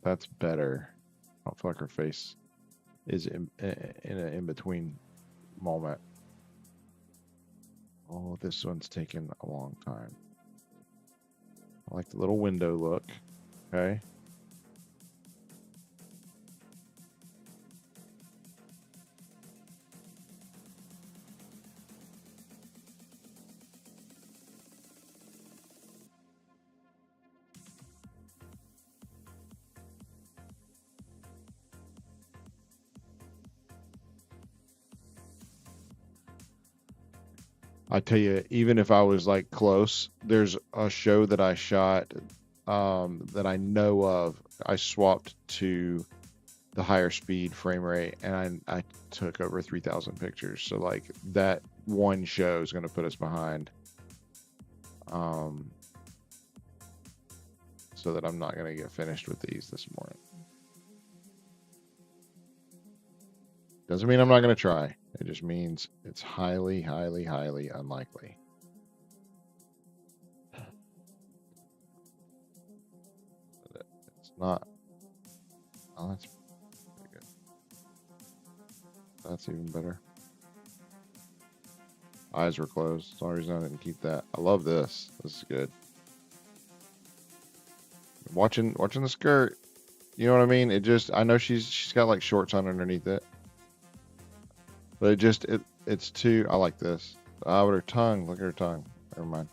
That's better. I don't feel like her face is in an in-between moment. Oh, this one's taken a long time. I like the little window look. Okay. I tell you, even if I was like close, there's a show that I shot that I know of. I swapped to the higher speed frame rate, and I took over 3,000 pictures. So like that one show is going to put us behind, so that I'm not going to get finished with these this morning. Doesn't mean I'm not going to try. It just means it's highly, highly, highly unlikely. It's not. Oh, that's pretty good. That's even better. Eyes were closed. That's the only reason I didn't keep that. I love this. This is good. Watching the skirt. You know what I mean? It just, I know she's got like shorts on underneath it, but it's too. I like this. Ah, but her tongue. Look at her tongue. Never mind.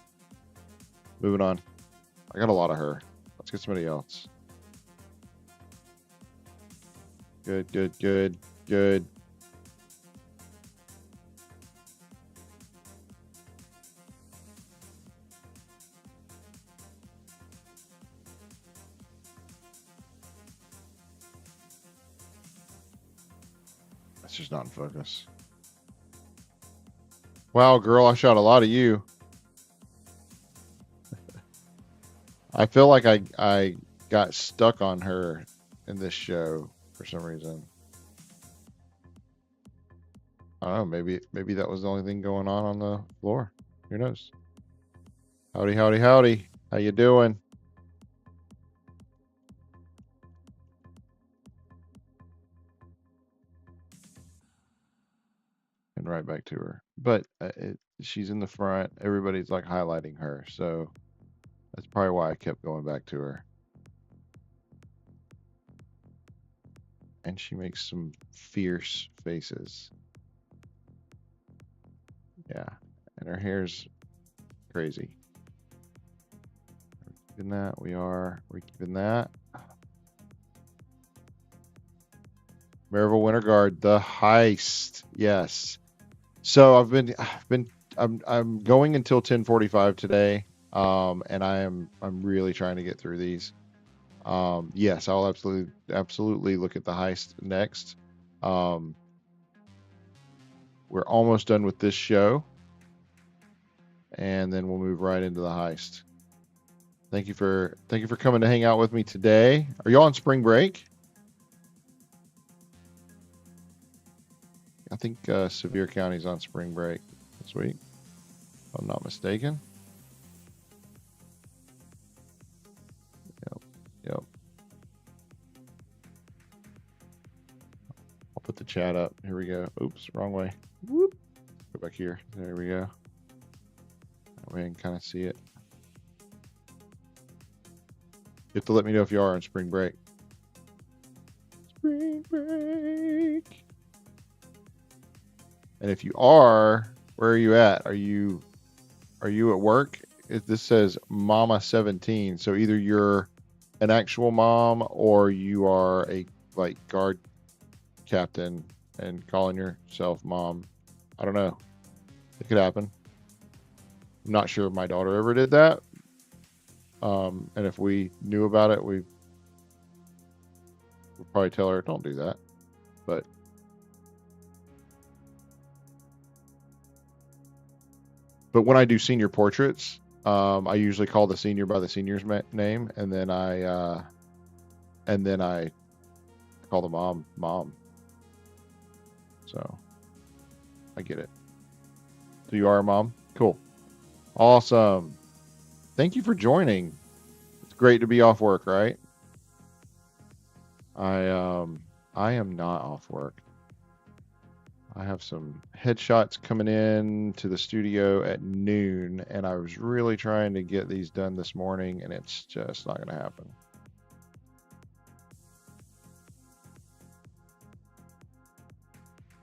Moving on. I got a lot of her. Let's get somebody else. Good, good, good, good. That's just not in focus. Wow, girl, I shot a lot of you. I feel like I got stuck on her in this show for some reason. I don't know, maybe that was the only thing going on the floor. Who knows? Howdy, howdy, howdy. How you doing? And right back to her. But she's in the front. Everybody's like highlighting her, so that's probably why I kept going back to her. And she makes some fierce faces. Yeah, and her hair's crazy. We're keeping that. We're keeping that. Maryville Winter Guard, the heist. Yes. So I'm going until 10:45 today. And I'm really trying to get through these. Yes, I'll absolutely look at the heist next. We're almost done with this show, and then we'll move right into the heist. Thank you for coming to hang out with me today. Are you all on spring break? I think Sevier County's on spring break this week, if I'm not mistaken. Yep. I'll put the chat up. Here we go. Oops, wrong way. Whoop. Go back here. There we go. That way I can kind of see it. You have to let me know if you are on spring break. Spring break. And if you are, where are you at? Are you at work? This says Mama 17. So either you're an actual mom or you are a like guard captain and calling yourself mom. I don't know. It could happen. I'm not sure if my daughter ever did that. And if we knew about it, we would probably tell her, don't do that. But when I do senior portraits, I usually call the senior by the senior's name, and then I call the mom. So I get it. So you are a mom? Cool. Awesome. Thank you for joining. It's great to be off work, right? I am not off work. I have some headshots coming in to the studio at noon, and I was really trying to get these done this morning, and it's just not going to happen.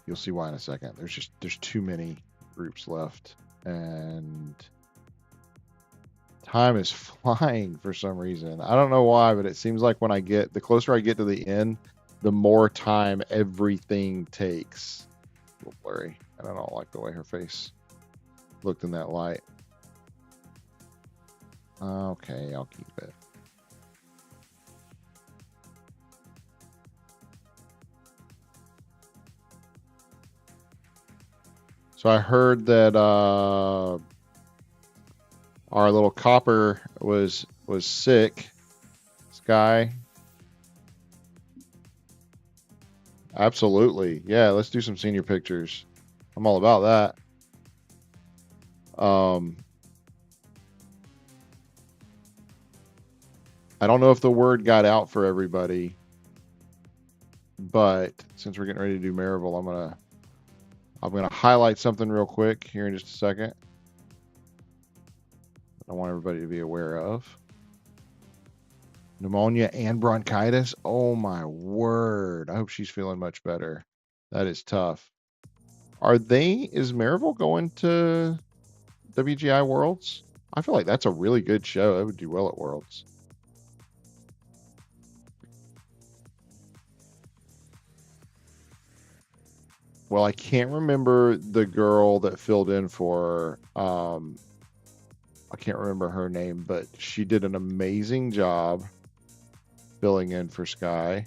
You'll see why in a second. There's too many groups left, and time is flying for some reason. I don't know why, but it seems like when the closer I get to the end, the more time everything takes. A little blurry, and I don't like the way her face looked in that light. Okay, I'll keep it. So I heard that our little copper was sick. Sky. Absolutely. Yeah, let's do some senior pictures. I'm all about that. I don't know if the word got out for everybody, but since we're getting ready to do Marival, I'm gonna highlight something real quick here in just a second. I want everybody to be aware of. Pneumonia and bronchitis. Oh my word. I hope she's feeling much better. That is tough. Is Marival going to WGI Worlds? I feel like that's a really good show. That would do well at Worlds. Well, I can't remember the girl that filled in for I can't remember her name, but she did an amazing job filling in for Sky.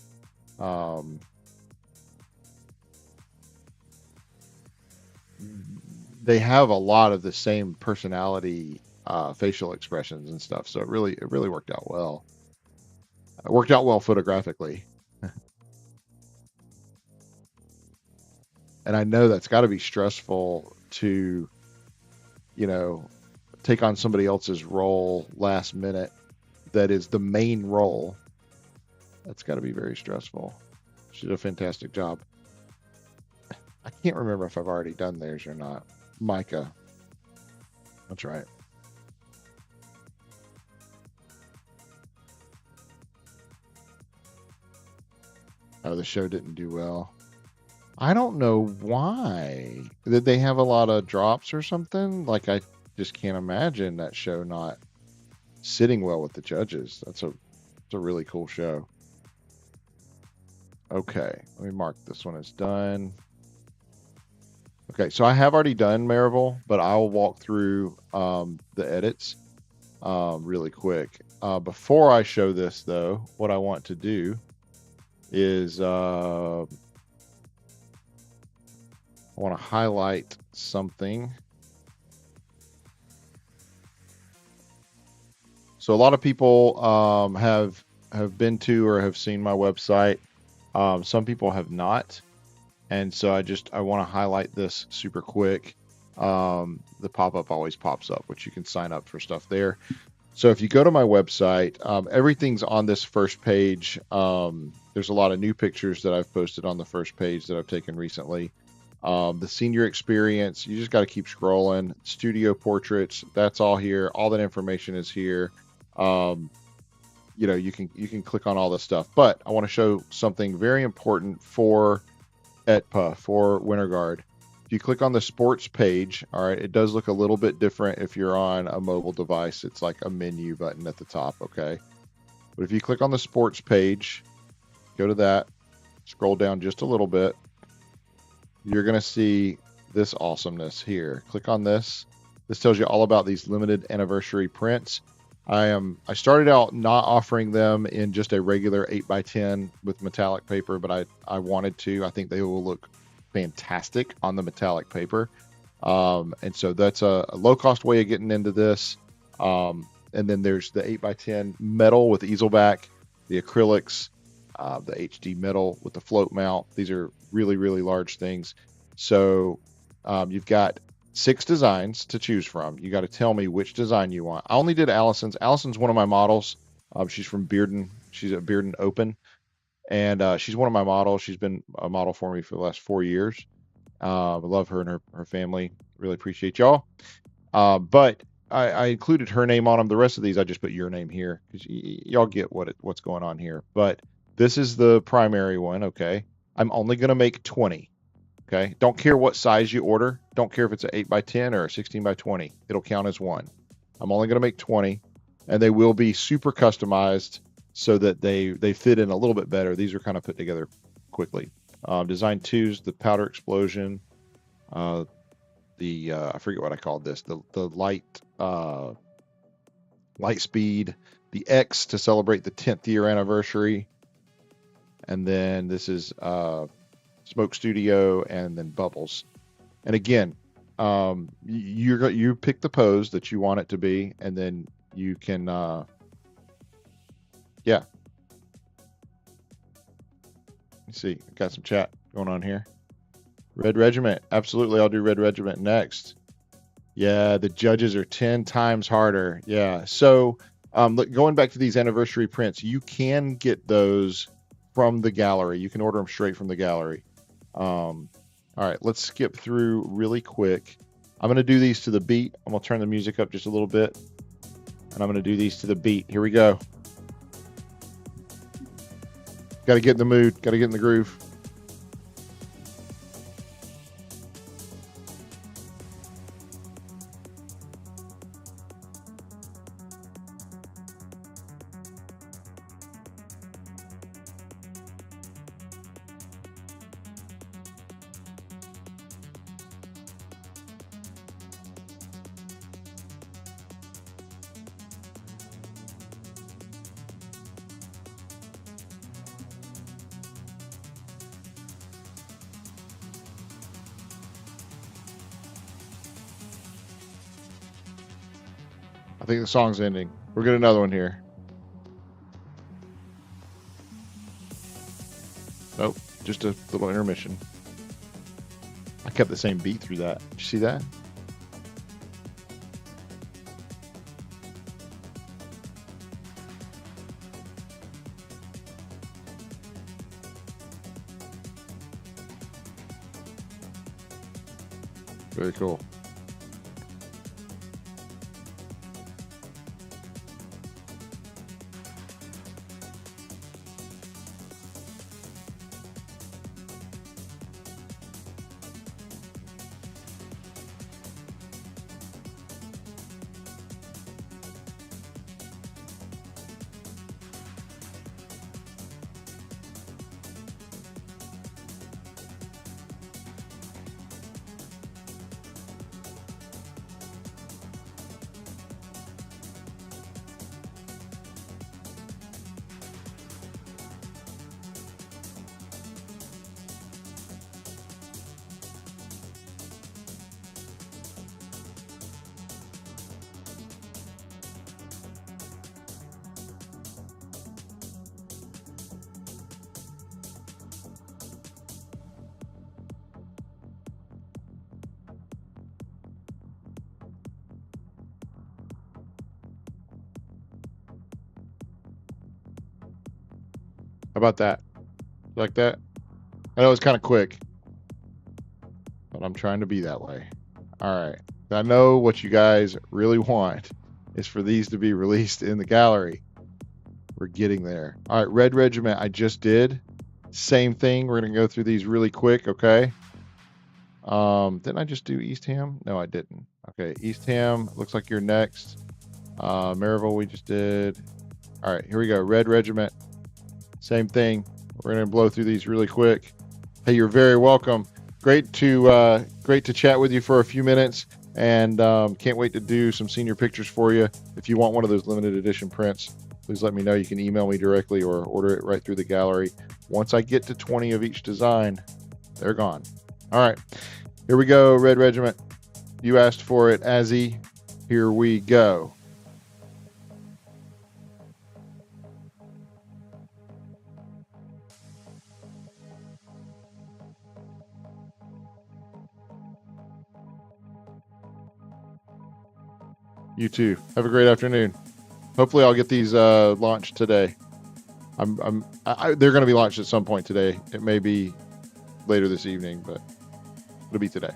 They have a lot of the same personality, facial expressions and stuff, so it really worked out well. It worked out well photographically. And I know that's got to be stressful to, you know, take on somebody else's role last minute that is the main role. That's got to be very stressful. She did a fantastic job. I can't remember if I've already done theirs or not. Micah. That's right. Oh, the show didn't do well. I don't know why. Did they have a lot of drops or something? Like, I just can't imagine that show not sitting well with the judges. It's a really cool show. Okay, let me mark this one as done. Okay, so I have already done Marival, but I'll walk through the edits really quick. Before I show this, though, what I want to do is I want to highlight something. So a lot of people have been to or have seen my website. Some people have not, and so I want to highlight this super quick. The pop-up always pops up, which you can sign up for stuff there. So if you go to my website, everything's on this first page. There's a lot of new pictures that I've posted on the first page that I've taken recently. The senior experience, you just got to keep scrolling. Studio portraits, that's all here. All that information is here. You can click on all this stuff. But I want to show something very important for ETPA, for Winter Guard. If you click on the sports page, all right, it does look a little bit different if you're on a mobile device. It's like a menu button at the top, okay? But if you click on the sports page, go to that, scroll down just a little bit, you're going to see this awesomeness here. Click on this. This tells you all about these limited anniversary prints. I started out not offering them in just a regular 8x10 with metallic paper, but I wanted to. I think they will look fantastic on the metallic paper. And so that's a low-cost way of getting into this. And then there's the 8x10 metal with easel back, the acrylics, the HD metal with the float mount. These are really, really large things. So you've got 6 designs to choose from. You got to tell me which design you want. I only did Allison's. Allison's one of my models. She's from Bearden. She's at Bearden Open. And she's one of my models. She's been a model for me for the last 4 years. I love her and her family. Really appreciate y'all. But I included her name on them. The rest of these, I just put your name here because y'all get what's going on here. But this is the primary one, okay? I'm only going to make 20, okay? Don't care what size you order. Don't care if it's an 8x10 or a 16x20. It'll count as one. I'm only going to make 20, and they will be super customized so that they fit in a little bit better. These are kind of put together quickly. Design 2's the powder explosion. I forget what I called this. The light speed. The X to celebrate the 10th year anniversary. And then this is Smoke Studio, and then Bubbles. And again, you pick the pose that you want it to be, and then you can yeah. Let's see, got some chat going on here. Red Regiment. Absolutely. I'll do Red Regiment next. Yeah, the judges are 10 times harder. Yeah. So, look, going back to these anniversary prints, you can get those from the gallery. You can order them straight from the gallery. All right, let's skip through really quick. I'm going to do these to the beat. I'm going to turn the music up just a little bit, and I'm going to do these to the beat. Here we go. Got to get in the mood. Got to get in the groove. I think the song's ending. We'll get another one here. Nope, just a little intermission. I kept the same beat through that. Did you see that? Very cool. How about that? Like that? I know it's kind of quick, but I'm trying to be that way. All right. I know what you guys really want is for these to be released in the gallery. We're getting there. All right, Red Regiment, I just did. Same thing. We're going to go through these really quick, okay? Didn't I just do East Ham? No, I didn't. Okay, East Ham, looks like you're next. Maryville, we just did. All right, here we go. Red Regiment, same thing. We're going to blow through these really quick. Hey, you're very welcome. Great to chat with you for a few minutes, and can't wait to do some senior pictures for you. If you want one of those limited edition prints, please let me know. You can email me directly or order it right through the gallery. Once I get to 20 of each design, they're gone. All right, here we go, Red Regiment. You asked for it, Azzy. Here we go. You too. Have a great afternoon. Hopefully, I'll get these launched today. They're going to be launched at some point today. It may be later this evening, but it'll be today.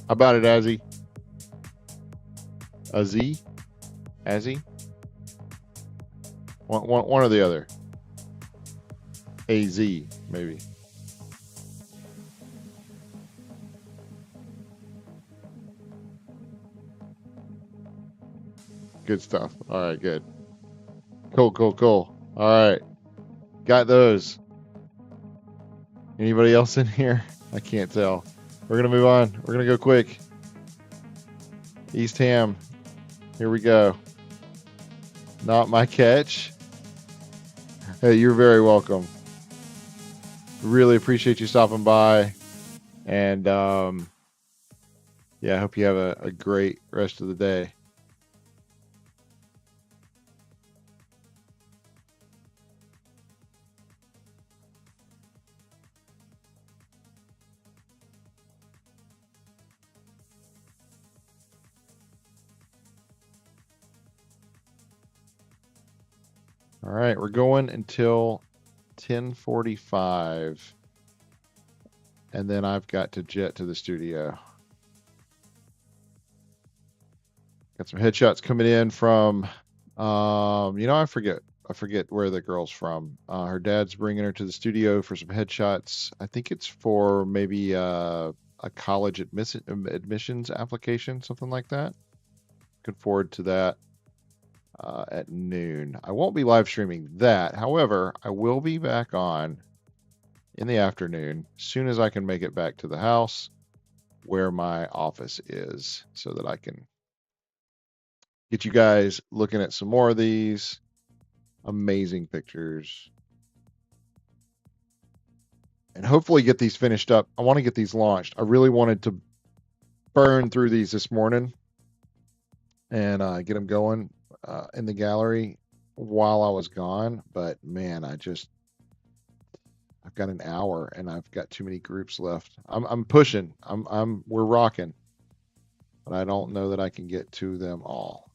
How about it, Azzy? A Z? Azzy? One or the other. AZ, maybe. Good stuff. All right, good. Cool, cool, cool. All right. Got those. Anybody else in here? I can't tell. We're going to move on. We're going to go quick. East Ham. Here we go. Not my catch. Hey, you're very welcome. Really appreciate you stopping by. And yeah, I hope you have a great rest of the day. All right, we're going until 10:45. And then I've got to jet to the studio. Got some headshots coming in from, I forget where the girl's from. Her dad's bringing her to the studio for some headshots. I think it's for maybe a college admissions application, something like that. Looking forward to that at noon. I won't be live streaming that. However, I will be back on in the afternoon as soon as I can make it back to the house where my office is so that I can get you guys looking at some more of these amazing pictures and hopefully get these finished up. I want to get these launched. I really wanted to burn through these this morning and get them going in the gallery while I was gone. But man, I've got an hour and I've got too many groups left. I'm pushing. We're rocking, but I don't know that I can get to them all.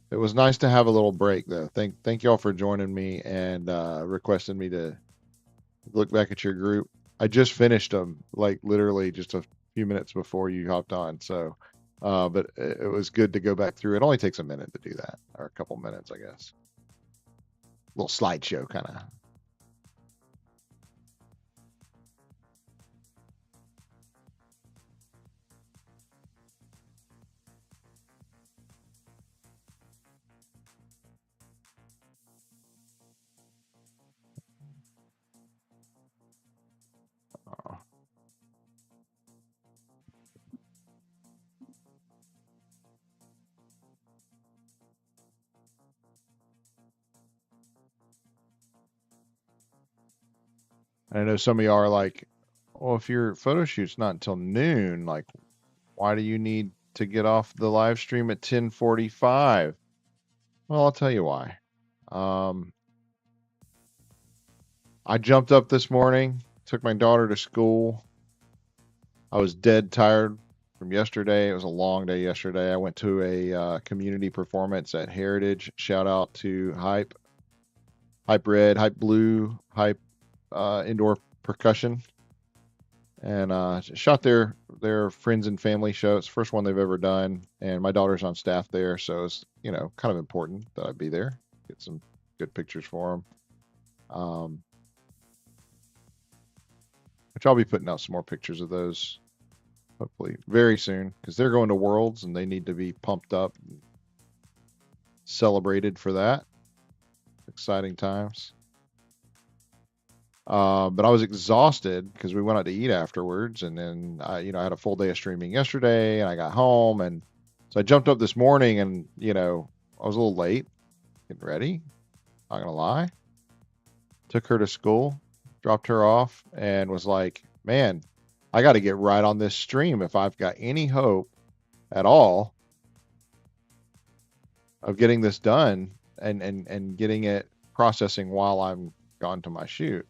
It was nice to have a little break, though. Thank y'all for joining me and requesting me to look back at your group. I just finished them, like literally just a few minutes before you hopped on. So, but it was good to go back through. It only takes a minute to do that, or a couple minutes, I guess. Little slideshow kind of. I know some of y'all are like, well, if your photo shoot's not until noon, like, why do you need to get off the live stream at 10:45? Well, I'll tell you why. I jumped up this morning, took my daughter to school. I was dead tired from yesterday. It was a long day yesterday. I went to a community performance at Heritage. Shout out to Hype Red, Hype Blue, Hype Indoor Percussion, and shot their friends and family show. It's the first one they've ever done, and my daughter's on staff there, so it's kind of important that I be there, get some good pictures for them. Which I'll be putting out some more pictures of those hopefully very soon because they're going to Worlds and they need to be pumped up and celebrated for that. Exciting times. But I was exhausted because we went out to eat afterwards, and then I had a full day of streaming yesterday, and I got home, and so I jumped up this morning, and I was a little late getting ready. Not gonna lie. Took her to school, dropped her off, and was like, man, I got to get right on this stream if I've got any hope at all of getting this done and getting it processing while I'm gone to my shoot.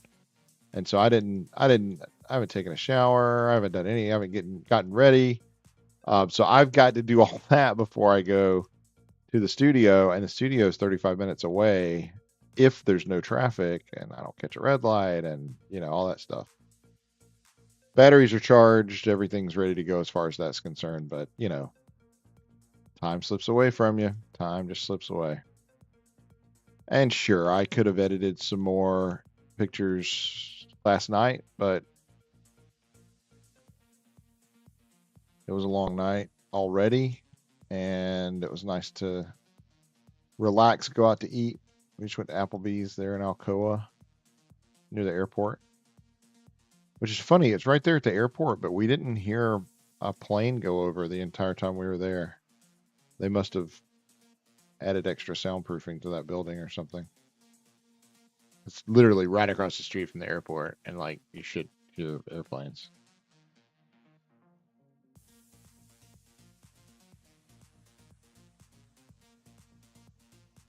And so I haven't taken a shower. I haven't done any, I haven't gotten ready. So I've got to do all that before I go to the studio, and the studio is 35 minutes away if there's no traffic and I don't catch a red light and all that stuff. Batteries are charged. Everything's ready to go as far as that's concerned. But, you know, time slips away from you. Time just slips away. And sure, I could have edited some more pictures last night, but it was a long night already. And it was nice to relax, go out to eat. We just went to Applebee's there in Alcoa near the airport, which is funny. It's right there at the airport, but we didn't hear a plane go over the entire time we were there. They must have added extra soundproofing to that building or something. It's literally right across the street from the airport, and like you should hear airplanes.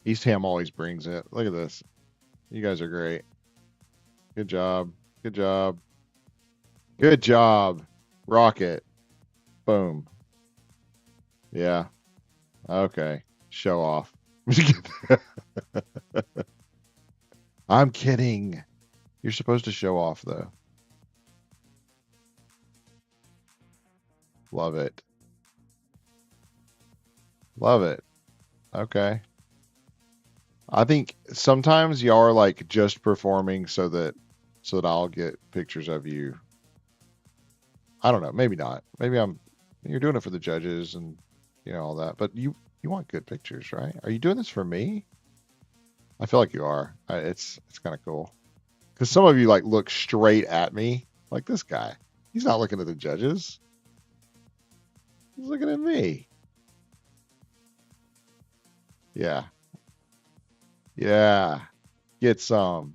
East Ham always brings it. Look at this. You guys are great. Good job. Good job. Good job. Rocket. Boom. Yeah. Okay. Show off. I'm kidding. You're supposed to show off, though. Love it. Love it. Okay. I think sometimes y'all are like just performing so that I'll get pictures of you. I don't know. Maybe not. Maybe you're doing it for the judges and all that. But you want good pictures, right? Are you doing this for me? I feel like you are. It's kind of cool. Because some of you like look straight at me, like this guy. He's not looking at the judges. He's looking at me. Yeah. Yeah. Get some.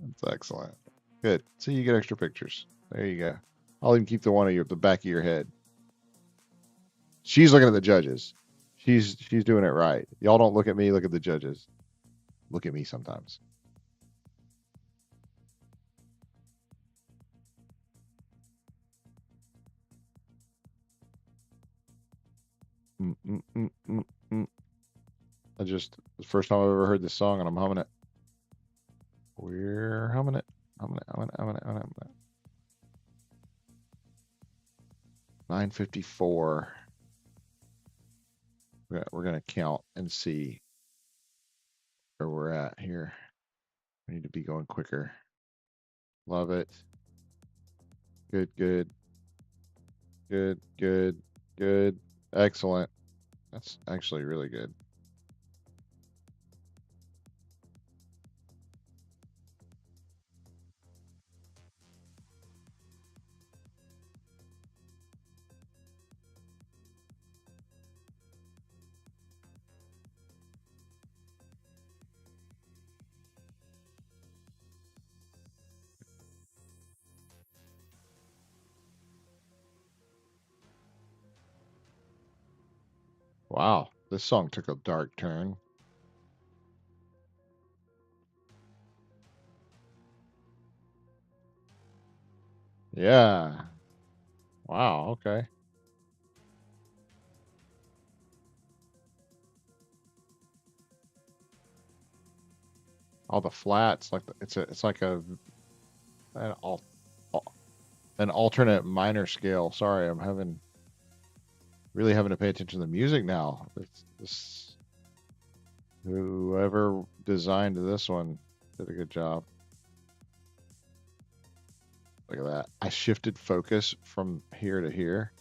That's excellent. Good. So you get extra pictures. There you go. I'll even keep the one of you at the back of your head. She's looking at the judges. She's doing it right. Y'all don't look at me, look at the judges. Look at me sometimes. Mm, mm, mm, mm, mm. It's the first time I've ever heard this song and I'm humming it. We're humming it. Humming it, humming it, humming it, humming it. 9:54. We're gonna count and see where we're at here. We need to be going quicker. Love it. Good, good, good, good, good. Excellent. That's actually really good. Wow, this song took a dark turn. Yeah. Wow, okay. All the flats, like it's like an, al- an alternate minor scale. Sorry, I'm really having to pay attention to the music now. Whoever designed this one did a good job. Look at that. I shifted focus from here to here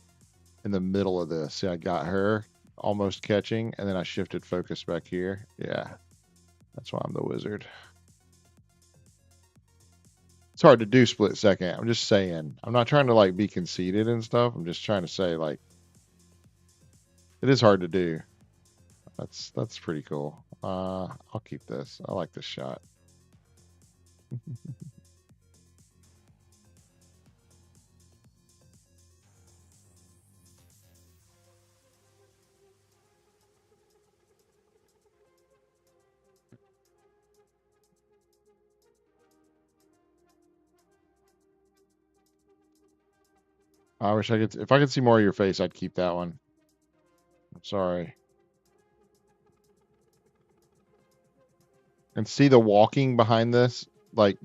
in the middle of this. See, I got her almost catching, and then I shifted focus back here. Yeah, that's why I'm the wizard. It's hard to do split second. I'm just saying. I'm not trying to like be conceited and stuff. I'm just trying to say like it is hard to do. That's pretty cool. I'll keep this. I like this shot. I wish I could. If I could see more of your face, I'd keep that one. I'm sorry. And see the walking behind this, like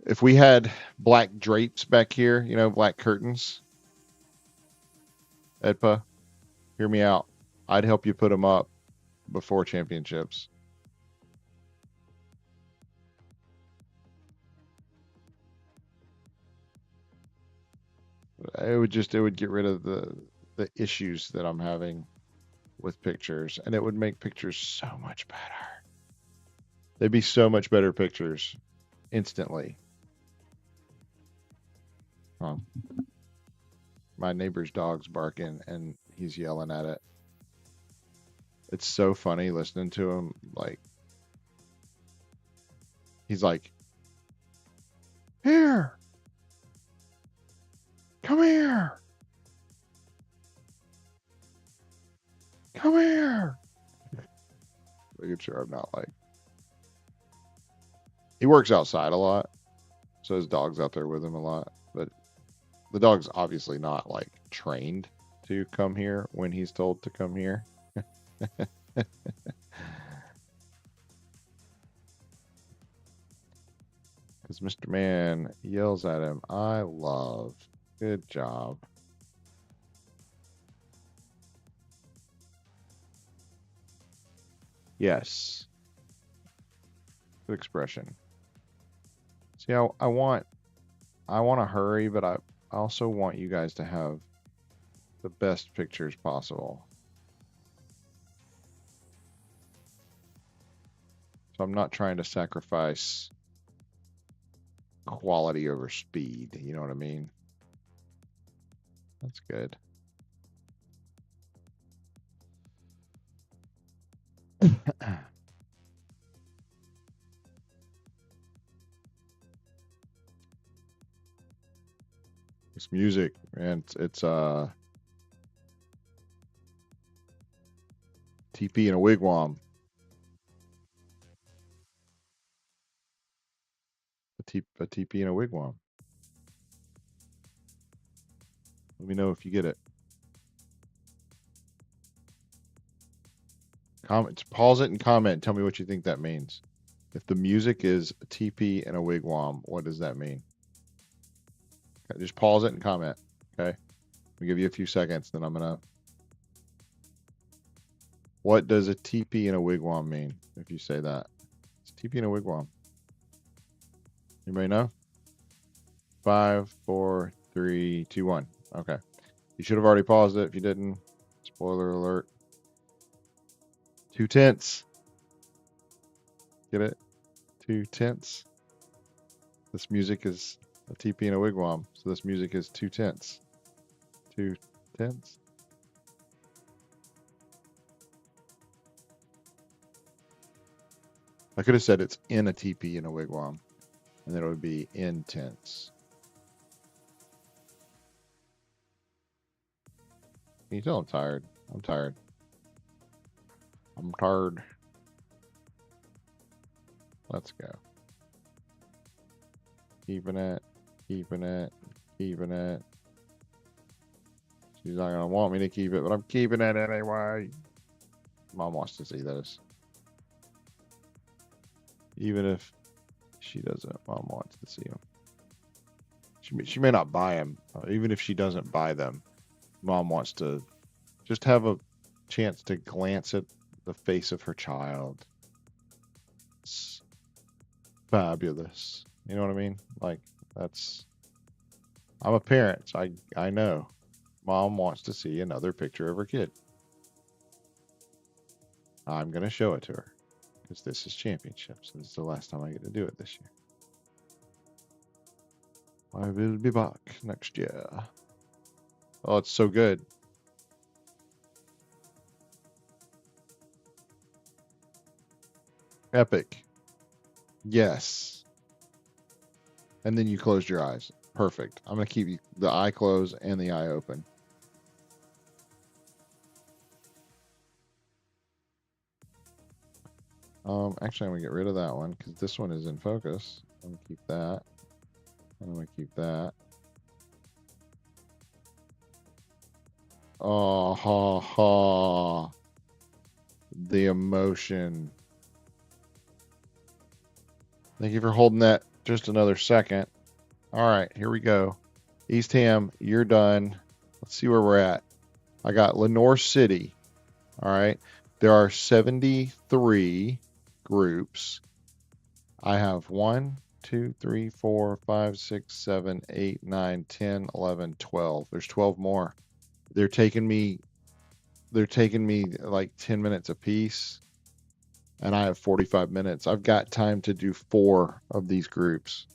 If we had black drapes back here, you know, black curtains, Edpa, hear me out. I'd help you put them up before championships. It would get rid of the issues that I'm having with pictures, and it would make pictures so much better. They'd be so much better pictures instantly. My neighbor's dog's barking and he's yelling at it. It's so funny listening to him. Like, he's like, here, come here, come here. Making sure I'm not like, he works outside a lot. So his dog's out there with him a lot. But the dog's obviously not like trained to come here when he's told to come here. Because Mr. Man yells at him, I love. Good job. Yes. Good expression. See, I want to hurry, but I also want you guys to have the best pictures possible. So I'm not trying to sacrifice quality over speed. You know what I mean? That's good. This music, man, it's TP in a wigwam. A TP in a wigwam. Let me know if you get it. Comment, pause it and comment. Tell me what you think that means. If the music is a TP and a wigwam, what does that mean? Okay, just pause it and comment. Okay. I'll give you a few seconds, then I'm gonna. What does a TP and a wigwam mean? If you say that, it's TP and a wigwam. Anybody know? 5, 4, 3, 2, 1. Okay. You should have already paused it if you didn't. Spoiler alert. 2 tenths. Get it? 2 tenths. This music is a TP and a wigwam. So this music is 2 tenths. 2 tenths. I could have said it's in a TP and a wigwam. And then it would be intense. Can you tell I'm tired? I'm tired. I'm tired. Let's go. Keeping it. Keeping it. Keeping it. She's not going to want me to keep it, but I'm keeping it anyway. Mom wants to see this. Even if she doesn't, Mom wants to see them. She may not buy them. Even if she doesn't buy them, Mom wants to just have a chance to glance at the face of her child. It's fabulous. You know what I mean? Like, that's... I'm a parent, so I know. Mom wants to see another picture of her kid. I'm going to show it to her. Because this is championships. This is the last time I get to do it this year. I will be back next year. Oh, it's so good. Epic. Yes. And then you closed your eyes. Perfect. I'm going to keep the eye closed and the eye open. Actually, I'm going to get rid of that one because this one is in focus. I'm going to keep that. I'm going to keep that. Oh, ha, ha. The emotion. Thank you for holding that just another second. All right, here we go. East Ham, you're done. Let's see where we're at. I got Lenore City. All right. There are 73 groups. I have 1, 2, 3, 4, 5, 6, 7, 8, 9, 10, 11, 12. There's 12 more. They're taking me like 10 minutes a piece, and I have 45 minutes. I've got time to do 4 of these groups.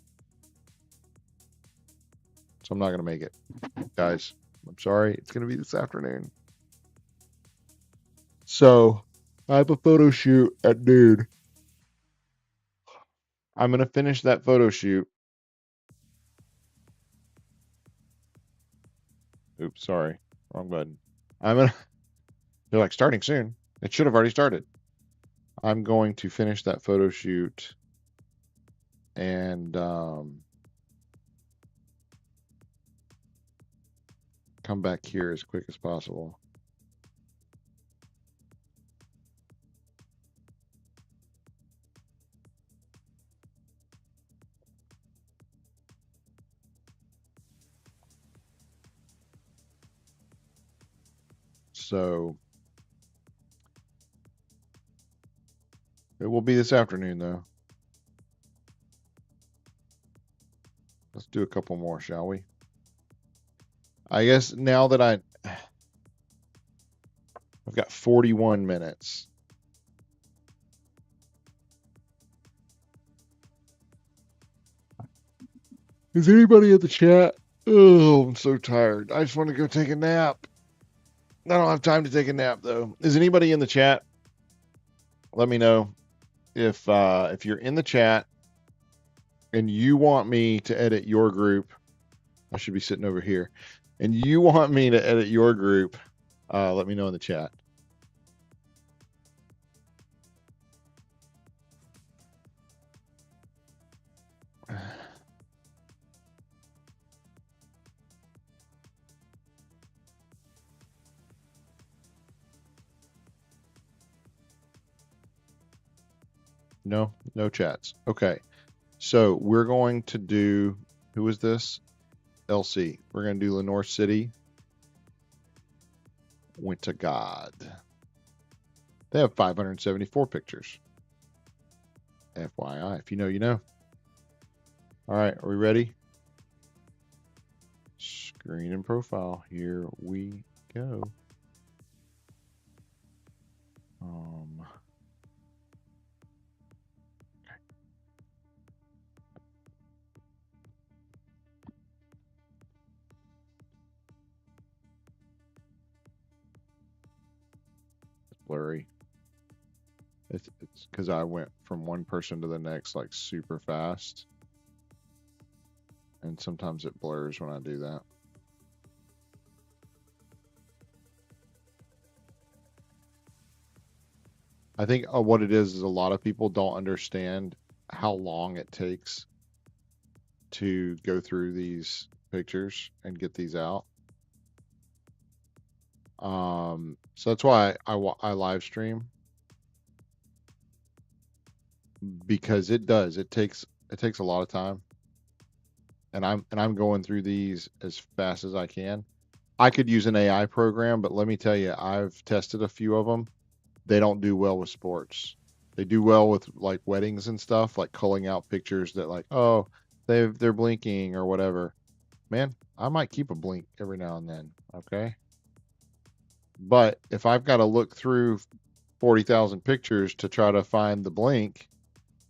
So I'm not going to make it, guys. I'm sorry. It's going to be this afternoon. So I have a photo shoot at noon. I'm going to finish that photo shoot. Oops, sorry. Wrong button. They're like, starting soon. It should have already started. I'm going to finish that photo shoot and come back here as quick as possible. So it will be this afternoon, though. Let's do a couple more, shall we? I guess now that I've got 41 minutes. Is anybody in the chat? Oh, I'm so tired. I just want to go take a nap. I don't have time to take a nap, though. Is anybody in the chat? Let me know if you're in the chat and you want me to edit your group. I should be sitting over here. And you want me to edit your group, let me know in the chat. No chats. Okay. So we're going to do, who is this? LC. We're going to do Lenore City. Went to God. They have 574 pictures. FYI. If you know, you know. All right. Are we ready? Screen and profile. Here we go. Blurry. It's because I went from one person to the next like super fast, and sometimes it blurs when I do that. I think what it is a lot of people don't understand how long it takes to go through these pictures and get these out. So that's why I live stream, because it takes a lot of time, and I'm going through these as fast as I can. I could use an AI program, but let me tell you, I've tested a few of them. They don't do well with sports. They do well with like weddings and stuff, like culling out pictures that like, oh, they're blinking or whatever. Man, I might keep a blink every now and then, okay? But if I've got to look through 40,000 pictures to try to find the blink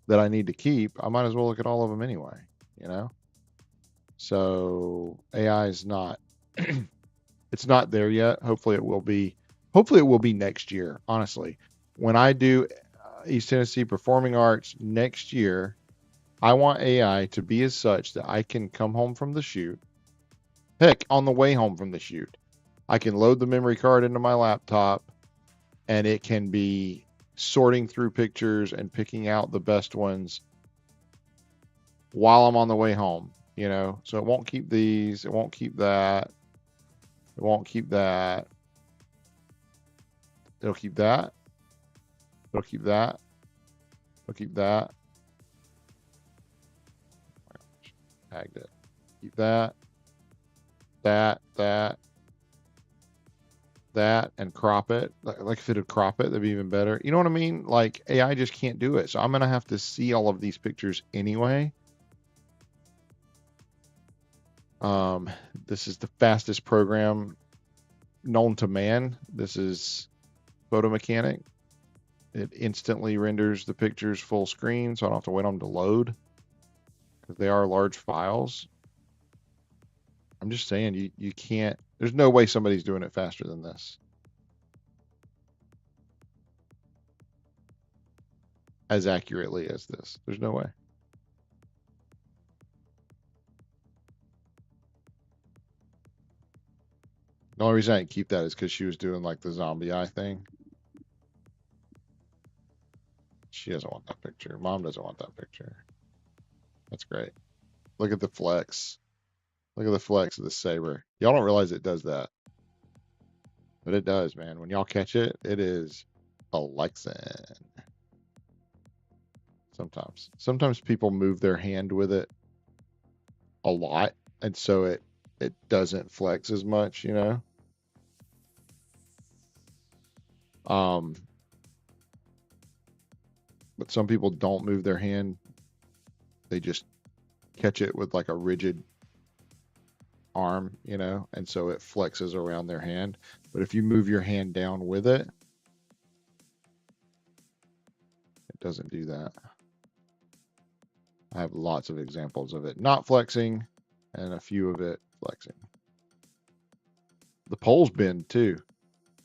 that I need to keep, I might as well look at all of them anyway, you know? So AI is not it's not there yet. Hopefully it will be next year, honestly. When I do East Tennessee Performing Arts next year, I want AI to be as such that I can come home from the shoot. Heck, on the way home from the shoot, I can load the memory card into my laptop, and it can be sorting through pictures and picking out the best ones while I'm on the way home, you know? So it won't keep these, it won't keep that, it won't keep that. It'll keep that. It'll keep that. It'll keep that. Tagged it. Keep that, that, and crop it. Like if it'd crop it, that'd be even better. You know what I mean? Like AI just can't do it. So I'm gonna have to see all of these pictures anyway. This is the fastest program known to man. This is Photo Mechanic. It instantly renders the pictures full screen, so I don't have to wait on them to load because they are large files. I'm just saying, you can't, there's no way somebody's doing it faster than this. As accurately as this. There's no way. The only reason I didn't keep that is because she was doing like the zombie eye thing. She doesn't want that picture. Mom doesn't want that picture. That's great. Look at the flex. Look at the flex of the saber. Y'all don't realize it does that. But it does, man. When y'all catch it, it is flexing. Sometimes. Sometimes people move their hand with it a lot, and so it doesn't flex as much, you know. But some people don't move their hand. They just catch it with like a rigid arm, you know, and so it flexes around their hand. But if you move your hand down with it, it doesn't do that. I have lots of examples of it not flexing and a few of it flexing. The poles bend too.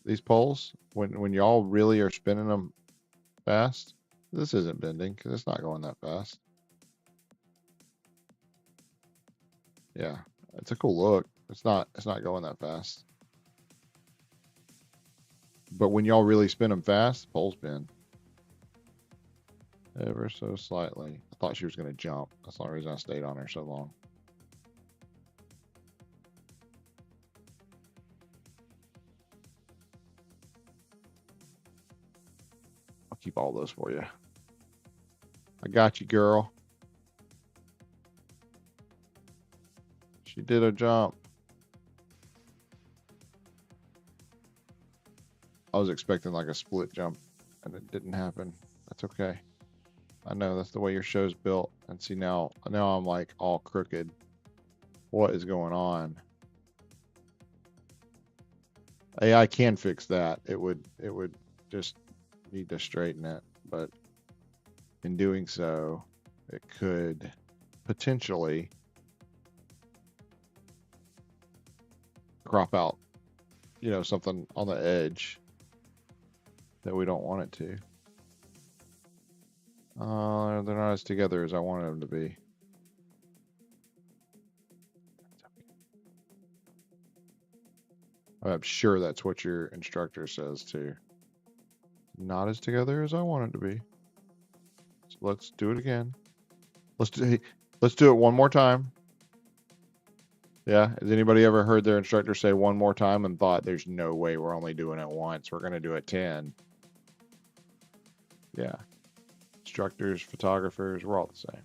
These poles, when y'all really are spinning them fast, this isn't bending because it's not going that fast. Yeah, it's a cool look. It's not going that fast. But when y'all really spin them fast, poles bend. Ever so slightly. I thought she was going to jump. That's the only reason I stayed on her so long. I'll keep all those for you. I got you, girl. She did a jump. I was expecting like a split jump, and it didn't happen. That's okay. I know that's the way your show's built. And see now I'm like all crooked. What is going on? AI can fix that. It would just need to straighten it, but in doing so, it could potentially crop out, you know, something on the edge that we don't want it to. They're not as together as I wanted them to be. I'm sure that's what your instructor says too. Not as together as I want it to be. So let's do it again. Let's do it one more time. Yeah. Has anybody ever heard their instructor say one more time and thought there's no way we're only doing it once? We're going to do it 10. Yeah. Instructors, photographers, we're all the same.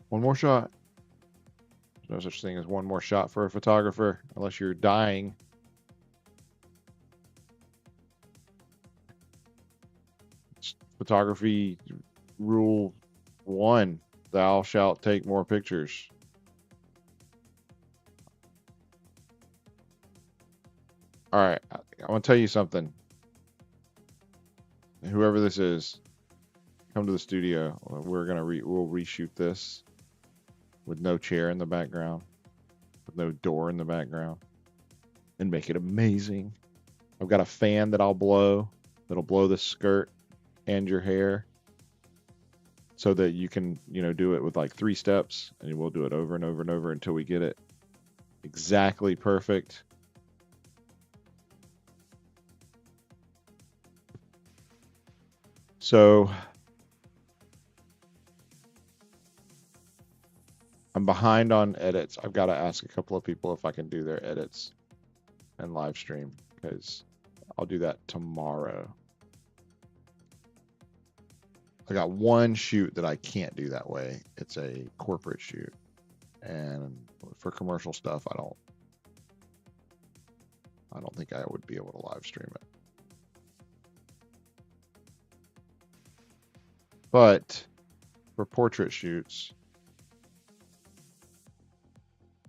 One more shot. There's no such thing as one more shot for a photographer unless you're dying. It's photography rule 1: thou shalt take more pictures. All right, I want to tell you something. Whoever this is, come to the studio. We'll reshoot this with no chair in the background, with no door in the background, and make it amazing. I've got a fan that I'll blow, that'll blow the skirt and your hair, so that you can, you know, do it with like 3 steps, and we'll do it over and over and over until we get it exactly perfect. So I'm behind on edits. I've got to ask a couple of people if I can do their edits and live stream, because I'll do that tomorrow. I got one shoot that I can't do that way. It's a corporate shoot. And for commercial stuff, I don't think I would be able to live stream it. But for portrait shoots,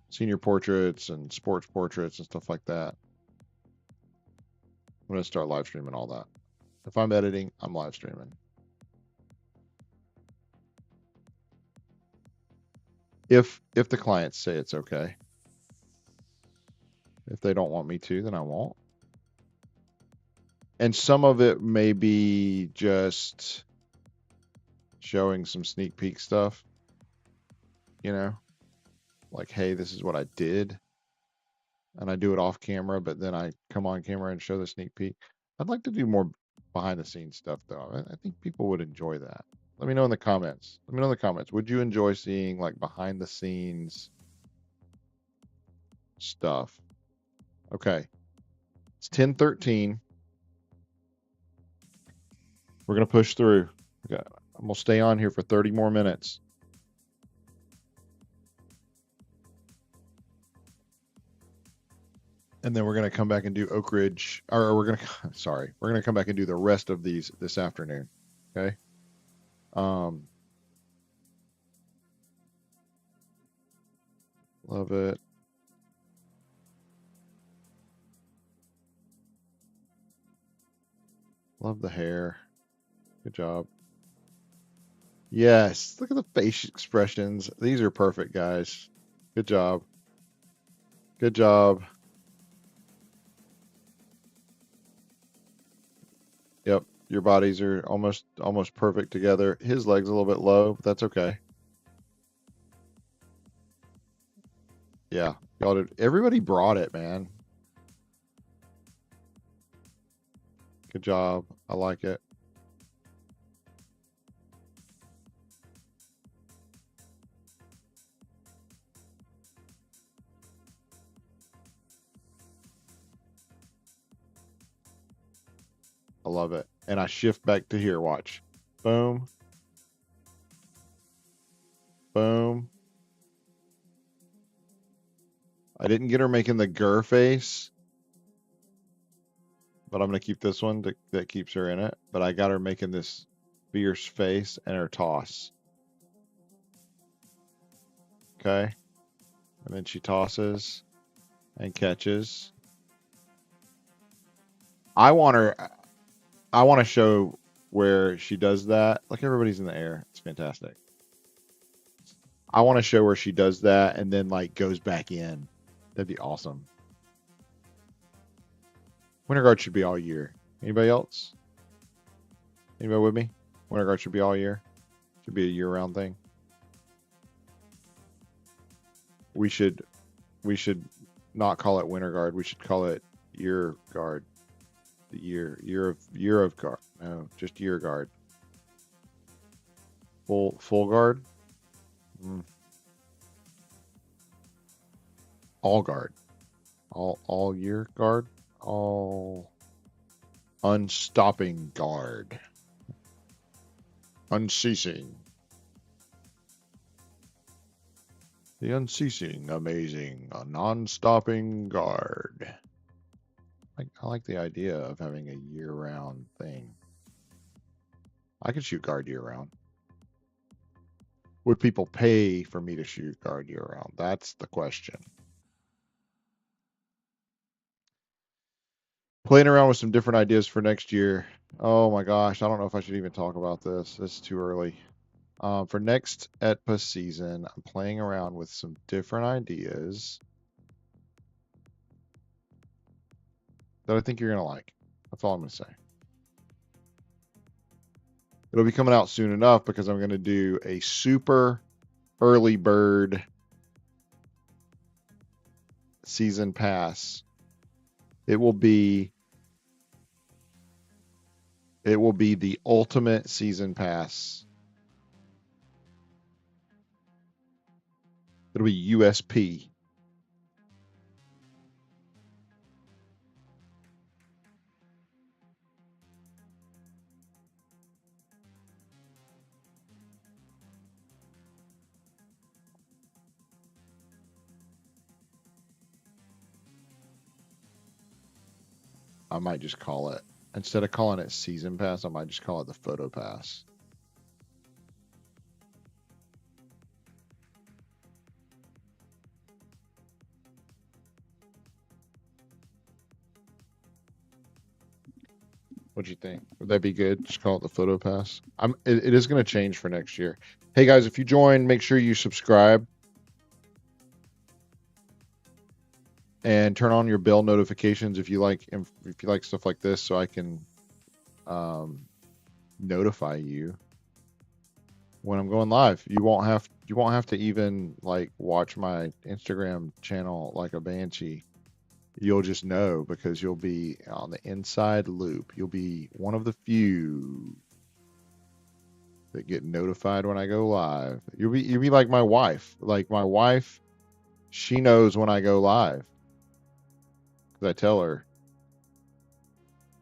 senior portraits and sports portraits and stuff like that, I'm going to start live streaming all that. If I'm editing, I'm live streaming. If the clients say it's okay. If they don't want me to, then I won't. And some of it may be just showing some sneak peek stuff, you know, like, hey, this is what I did. And I do it off camera, but then I come on camera and show the sneak peek. I'd like to do more behind the scenes stuff, though. I think people would enjoy that. Let me know in the comments. Let me know in the comments. Would you enjoy seeing like behind the scenes stuff? Okay. It's 10:13. We're going to push through. I'm going to stay on here for 30 more minutes. And then we're going to come back and do Oak Ridge, or we're going to come back and do the rest of these this afternoon. Okay. Love it. Love the hair. Good job. Yes. Look at the face expressions. These are perfect, guys. Good job. Good job. Yep. Your bodies are almost perfect together. His leg's a little bit low, but that's okay. Yeah. Y'all did. Everybody brought it, man. Good job. I like it. I love it. And I shift back to here. Watch. Boom. Boom. I didn't get her making the grr face, but I'm going to keep this one that keeps her in it. But I got her making this fierce face and her toss. Okay. And then she tosses and catches. I want to show where she does that. Like, everybody's in the air. It's fantastic. I want to show where she does that and then like goes back in. That'd be awesome. Winter guard should be all year. Anybody else? Anybody with me? Winter guard should be all year. Should be a year-round thing. We should not call it winter guard. We should call it year guard. The year of guard. No, just year guard. Full guard. All guard. All year guard. All unstopping guard. Unceasing. The unceasing, amazing, non-stopping guard. I like the idea of having a year-round thing. I could shoot guard year-round. Would people pay for me to shoot guard year-round? That's the question. Playing around with some different ideas for next year. Oh my gosh, I don't know if I should even talk about this. It's too early. For next ETPA season, I'm playing around with some different ideas that I think you're going to like. That's all I'm going to say. It'll be coming out soon enough because I'm going to do a super early bird season pass. It will be the ultimate season pass. It'll be USP. I might just call it, instead of calling it season pass, I might just call it the photo pass. What'd you think? Would that be good? Just call it the photo pass. It is going to change for next year. Hey guys, if you join, make sure you subscribe and turn on your bell notifications if you like stuff like this, so I can notify you when I'm going live. You won't have to even like watch my Instagram channel like a banshee. You'll just know because you'll be on the inside loop. You'll be one of the few that get notified when I go live. You'll be like my wife. Like my wife, she knows when I go live because I tell her,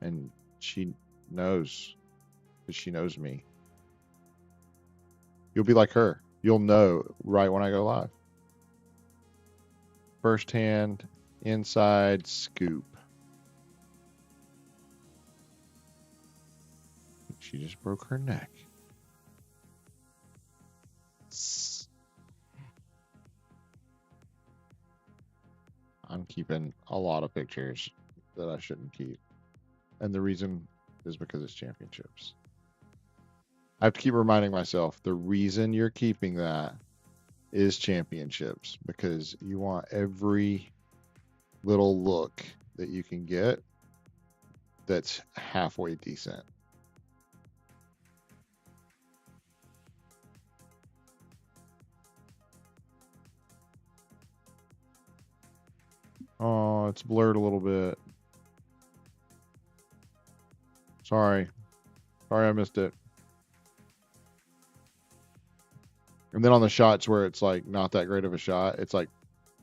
and she knows because she knows me. You'll be like her. You'll know right when I go live. First hand inside scoop. She just broke her neck. I'm keeping a lot of pictures that I shouldn't keep. And the reason is because it's championships. I have to keep reminding myself the reason you're keeping that is championships, because you want every little look that you can get that's halfway decent. Oh, it's blurred a little bit. Sorry. Sorry I missed it. And then on the shots where it's like not that great of a shot, it's like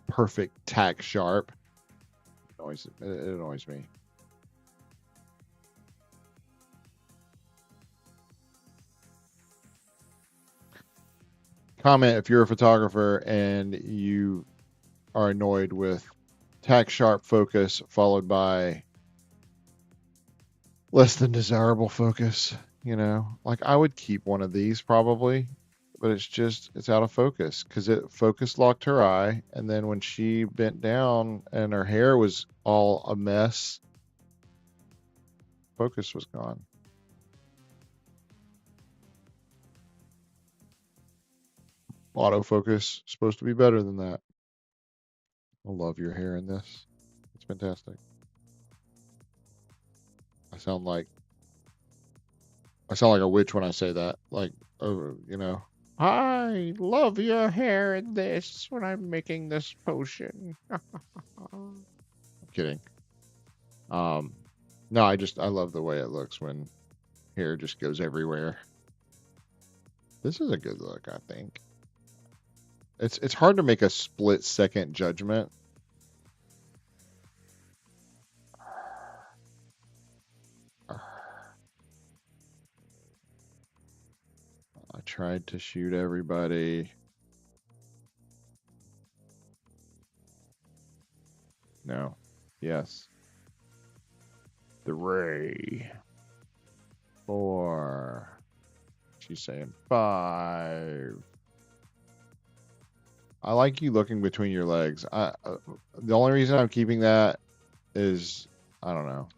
perfect tack sharp. It annoys me. Comment if you're a photographer and you are annoyed with tack sharp focus followed by less than desirable focus. You know, like I would keep one of these probably, but it's out of focus because it focus locked her eye, and then when she bent down and her hair was all a mess, focus was gone. Autofocus supposed to be better than that. I love your hair in this. It's fantastic. I sound like a witch when I say that. Like, oh, you know, I love your hair in this when I'm making this potion. I'm kidding. Um, no, I love the way it looks when hair just goes everywhere. This is a good look, I think. It's hard to make a split second judgment. I tried to shoot everybody. No. Yes. 3, 4. She's saying 5. I like you looking between your legs. The only reason I'm keeping that is I don't know.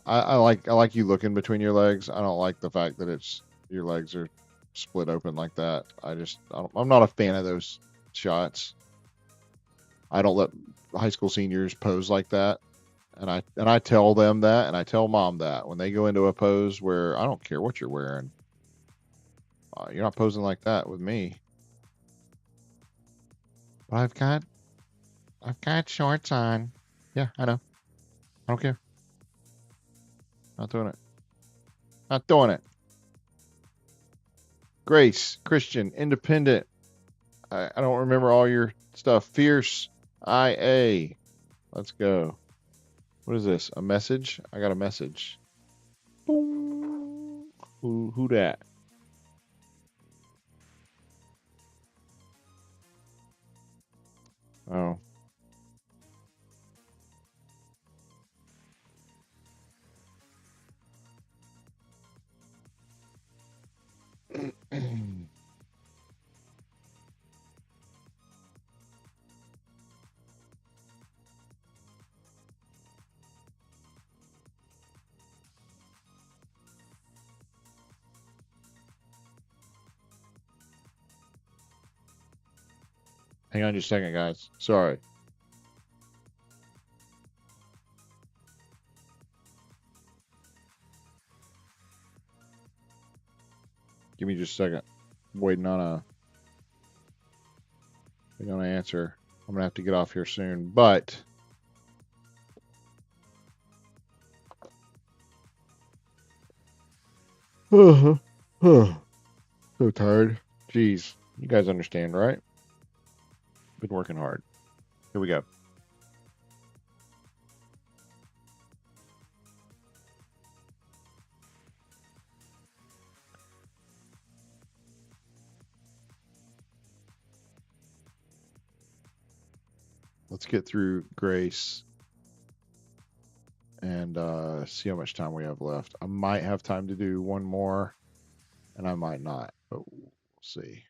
I like you looking between your legs. I don't like the fact that your legs are split open like that. I'm not a fan of those shots. I don't let high school seniors pose like that. And I tell them that, and I tell mom that when they go into a pose where I don't care what you're wearing, you're not posing like that with me. But I've got shorts on. Yeah, I know. I don't care. Not doing it. Not doing it. Grace, Christian, Independent. I don't remember all your stuff. Fierce, IA. Let's go. What is this? A message? I got a message. Boom. Who that? Oh. Hang on just a second, guys. Sorry. Give me just a second. I'm waiting on an answer. I'm gonna have to get off here soon, but so tired. Jeez, you guys understand, right? Been working hard. Here we go. Let's get through Grace and see how much time we have left. I might have time to do one more, and I might not, but we'll see.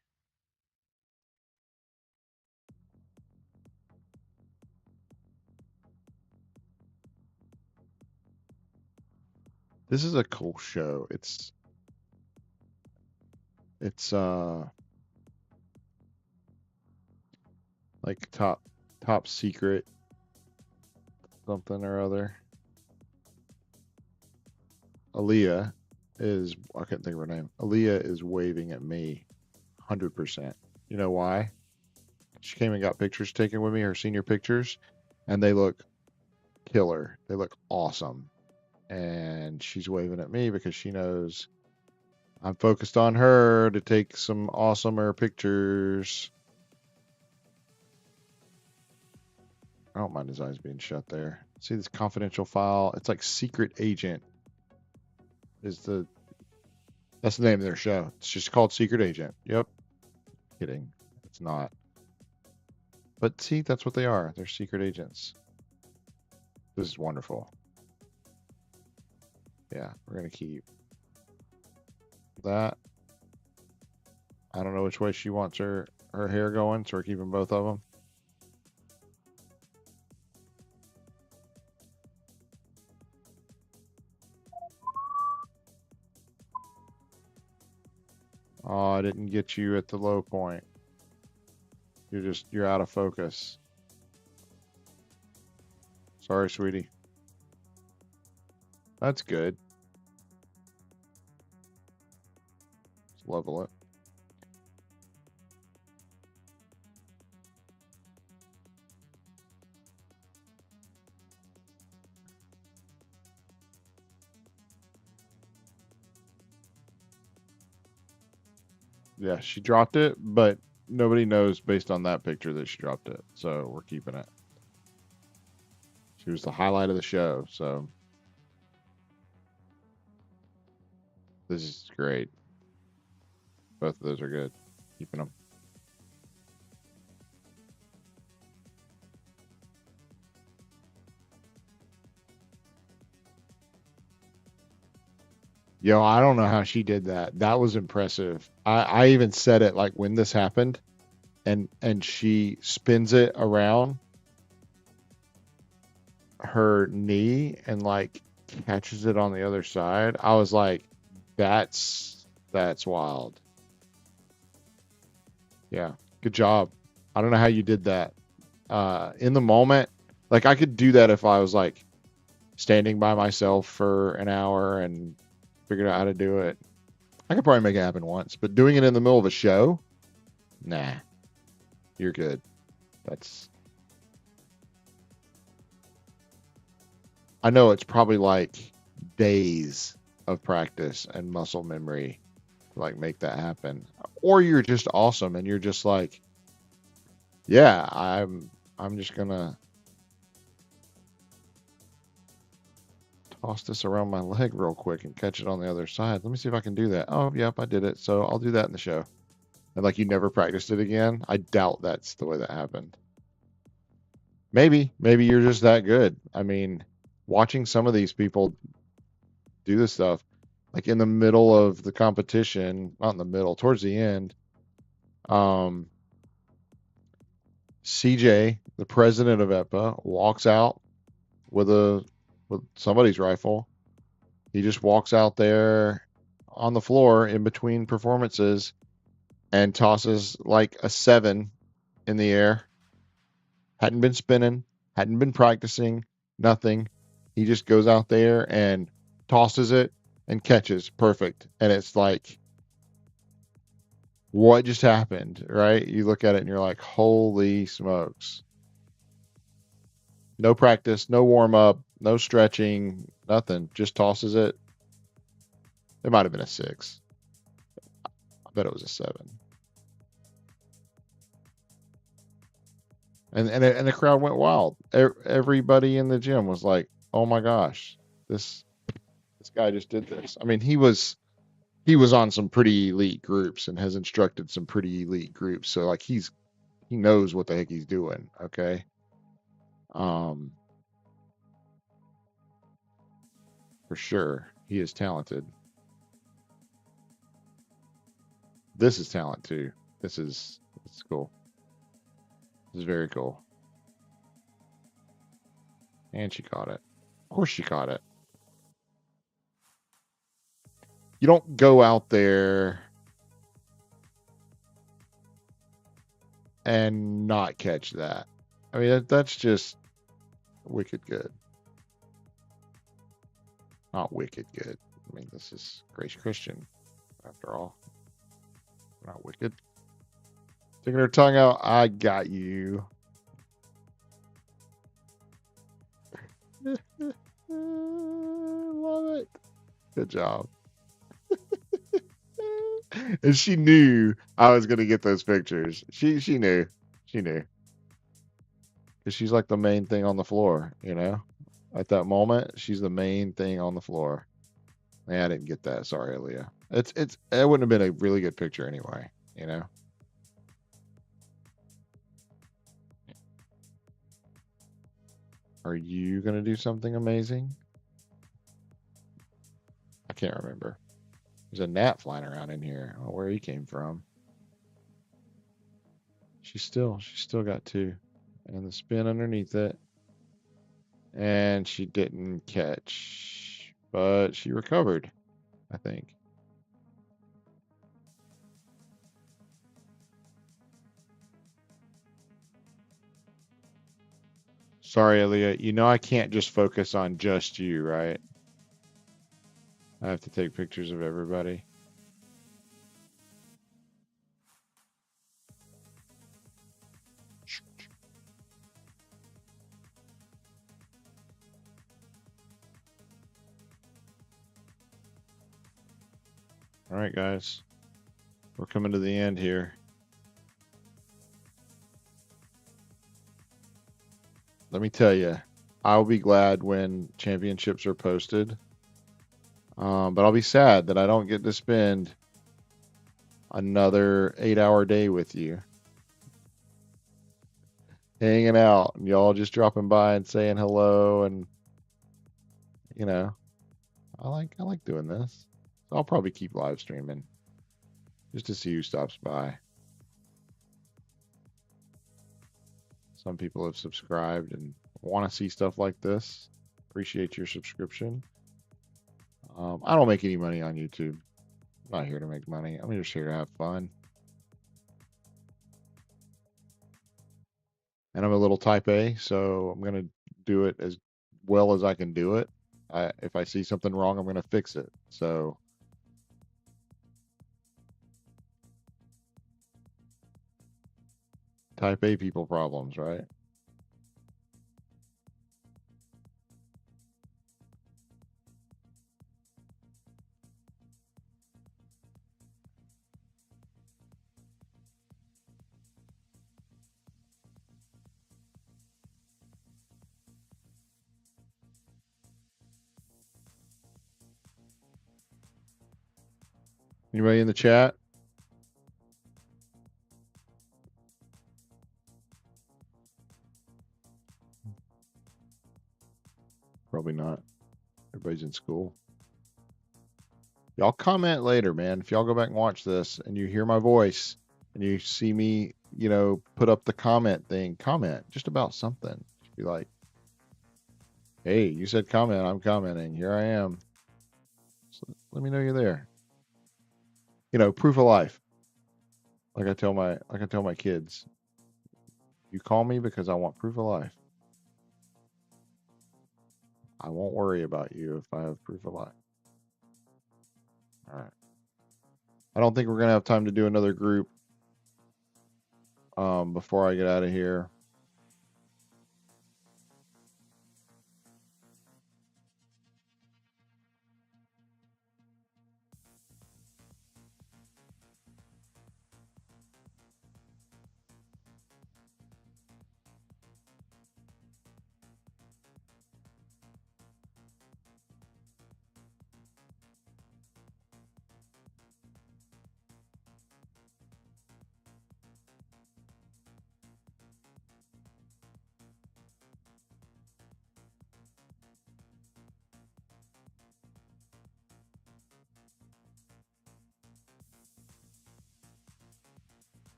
This is a cool show. It's like top secret something or other. Aaliyah is, I can't think of her name. Aaliyah is waving at me 100%. You know why? She came and got pictures taken with me, her senior pictures, and they look killer. They look awesome. And she's waving at me because she knows I'm focused on her to take some awesomer pictures. I don't mind his eyes being shut there. See this confidential file? It's like Secret Agent that's the name of their show. It's just called Secret Agent. Yep. Kidding. It's not. But see, that's what they are. They're secret agents. This is wonderful. Yeah, we're going to keep that. I don't know which way she wants her hair going, so we're keeping both of them. Oh, I didn't get you at the low point. You're out of focus. Sorry, sweetie. That's good. Let's level it. Yeah, she dropped it, but nobody knows based on that picture that she dropped it. So we're keeping it. She was the highlight of the show, so this is great. Both of those are good. Keeping them. Yo, I don't know how she did that. That was impressive. I even said it like when this happened, and she spins it around her knee and like catches it on the other side. I was like, that's wild. Yeah, good job. I don't know how you did that. In the moment, like I could do that if I was like standing by myself for an hour and figured out how to do it. I could probably make it happen once, but doing it in the middle of a show, nah, you're good. That's, I know it's probably like days of practice and muscle memory to like make that happen. Or you're just awesome and you're just like, yeah, I'm just gonna toss this around my leg real quick and catch it on the other side. Let me see if I can do that. Oh, yep, I did it. So I'll do that in the show. And like you never practiced it again. I doubt that's the way that happened. Maybe you're just that good. I mean, watching some of these people do this stuff, like in the middle of the competition, not in the middle, towards the end, um, CJ, the president of EPA, walks out with somebody's rifle. He just walks out there on the floor in between performances and tosses like a 7 in the air, hadn't been spinning, hadn't been practicing, nothing. He just goes out there and tosses it and catches perfect. And it's like, what just happened, right? You look at it and you're like, holy smokes. No practice, no warm up, no stretching, nothing. Just tosses it. It might have been a 6. I bet it was a 7. And the crowd went wild. Everybody in the gym was like, "Oh my gosh, this guy just did this." I mean, he was on some pretty elite groups and has instructed some pretty elite groups. So like he knows what the heck he's doing. Okay. Um, for sure, he is talented. This is talent too. This is cool. This is very cool. And she caught it. Of course, she caught it. You don't go out there and not catch that. I mean, that's just wicked good. Not wicked good. I mean, this is Grace Christian, after all. Not wicked. Sticking her tongue out. I got you. Love it. Good job. And she knew I was gonna get those pictures. She knew. She knew. Because she's like the main thing on the floor, you know? At that moment, she's the main thing on the floor. Yeah, I didn't get that. Sorry, Aaliyah. It wouldn't have been a really good picture anyway, you know? Are you gonna do something amazing? I can't remember. There's a gnat flying around in here. I don't know where he came from. She's still got 2. And the spin underneath it. And she didn't catch. But she recovered, I think. Sorry, Aaliyah. You know I can't just focus on just you, right? I have to take pictures of everybody. All right, guys. We're coming to the end here. Let me tell you, I'll be glad when championships are posted. But I'll be sad that I don't get to spend another 8-hour day with you, hanging out, and y'all just dropping by and saying hello. And you know, I like doing this. So I'll probably keep live streaming just to see who stops by. Some people have subscribed and want to see stuff like this. Appreciate your subscription. I don't make any money on YouTube. I'm not here to make money. I'm just here to have fun. And I'm a little type A, so I'm going to do it as well as I can do it. If I see something wrong, I'm going to fix it. So type A people problems, right? Anybody in the chat? Probably not. Everybody's in school. Y'all comment later, man. If y'all go back and watch this and you hear my voice and you see me, put up the comment thing, comment just about something. Just be like, hey, you said comment, I'm commenting. Here I am. So let me know you're there. Proof of life. Like I tell my kids. You call me because I want proof of life. I won't worry about you if I have proof of life. All right. I don't think we're gonna have time to do another group before I get out of here.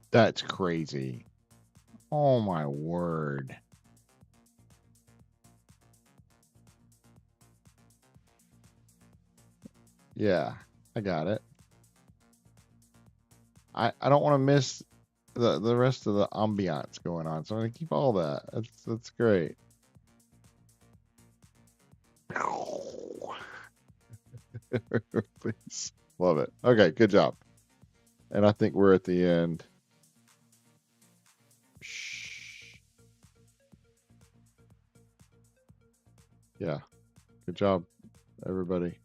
That's crazy. Oh my word. Yeah, I got it. I don't want to miss the rest of the ambiance going on, so I'm gonna keep all that. That's great. Please. Love it. Okay, good job. And I think we're at the end. Shh. Yeah, good job, everybody.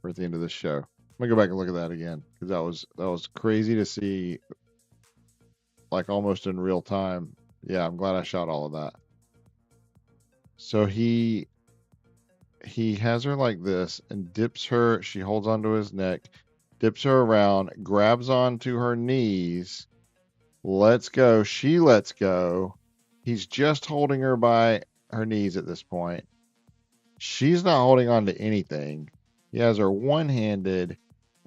We're at the end of this show. I'm gonna go back and look at that again because that was crazy to see, like almost in real time. Yeah, I'm glad I shot all of that. So he has her like this and dips her. She holds onto his neck, dips her around, grabs onto her knees, lets go. She lets go. He's just holding her by her knees at this point. She's not holding on to anything. He has her one handed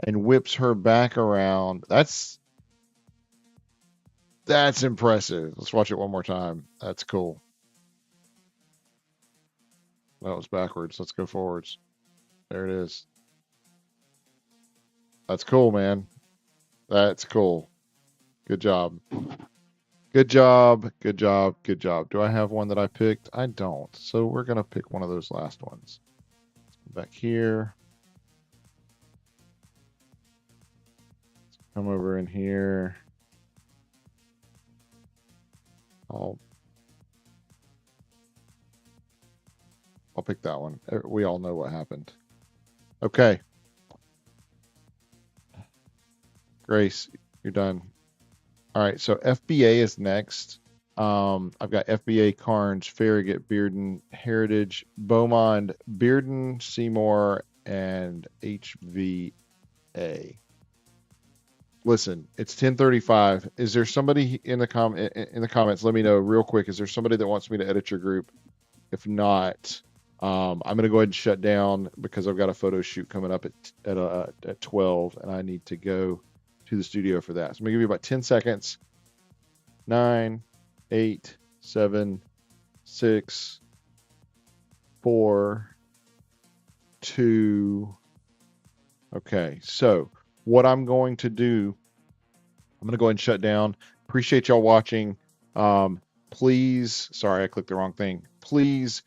and whips her back around. That's impressive. Let's watch it one more time. That's cool. That was backwards. Let's go forwards. There it is. That's cool, man. That's cool. Good job. Good job. Good job. Good job. Do I have one that I picked? I don't. So we're going to pick one of those last ones. Back here. Come over in here. I'll pick that one. We all know what happened. Okay. Grace, you're done. All right, so FBA is next. I've got FBA, Carnes, Farragut, Bearden, Heritage, Beaumont, Bearden, Seymour, and HVA. Listen, it's 10:35. Is there somebody in the comments? Let me know real quick. Is there somebody that wants me to edit your group? If not, I'm gonna go ahead and shut down because I've got a photo shoot coming up at 12, and I need to go to the studio for that. So I'm gonna give you about 10 seconds. 9, 8, 7, 6, 4, 2. Okay, so what I'm going to do, I'm going to go ahead and shut down. Appreciate y'all watching. Please, sorry, I clicked the wrong thing. Please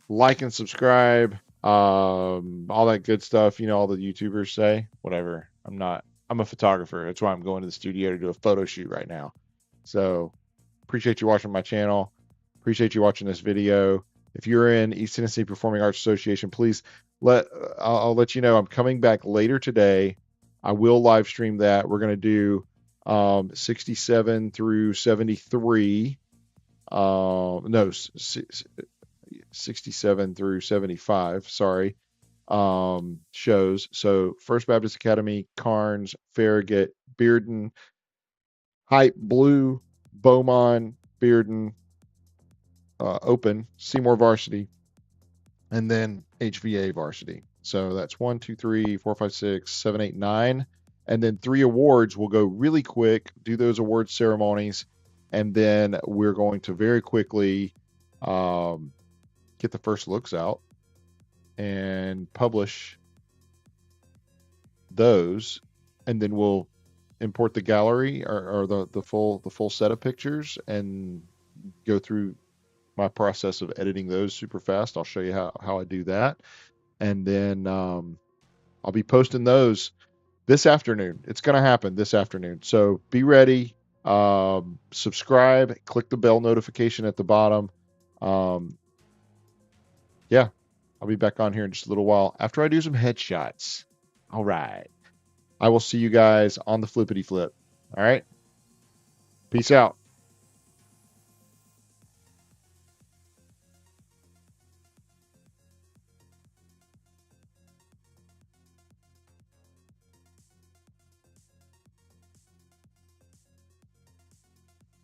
like and subscribe. All that good stuff, you know, all the YouTubers say, whatever. I'm a photographer. That's why I'm going to the studio to do a photo shoot right now. So appreciate you watching my channel. Appreciate you watching this video. If you're in East Tennessee Performing Arts Association, please I'll let you know I'm coming back later today. I will live stream that. We're going to do 67 through 73. No, 67 through 75. Sorry. Shows. So First Baptist Academy, Carnes, Farragut, Bearden, Hype, Blue, Beaumont, Bearden, Open, Seymour Varsity, and then HVA Varsity. So that's 1, 2, 3, 4, 5, 6, 7, 8, 9. And then 3 awards will go really quick, do those award ceremonies. and then we're going to very quickly get the first looks out and publish those, and then we'll import the gallery or the full set of pictures and go through my process of editing those super fast. I'll show you how I do that, and then I'll be posting those this afternoon. It's going to happen this afternoon, so be ready. Subscribe, click the bell notification at the bottom. um, yeah, I'll be back on here in just a little while after I do some headshots. All right, I will see you guys on the flippity flip. All right, peace out.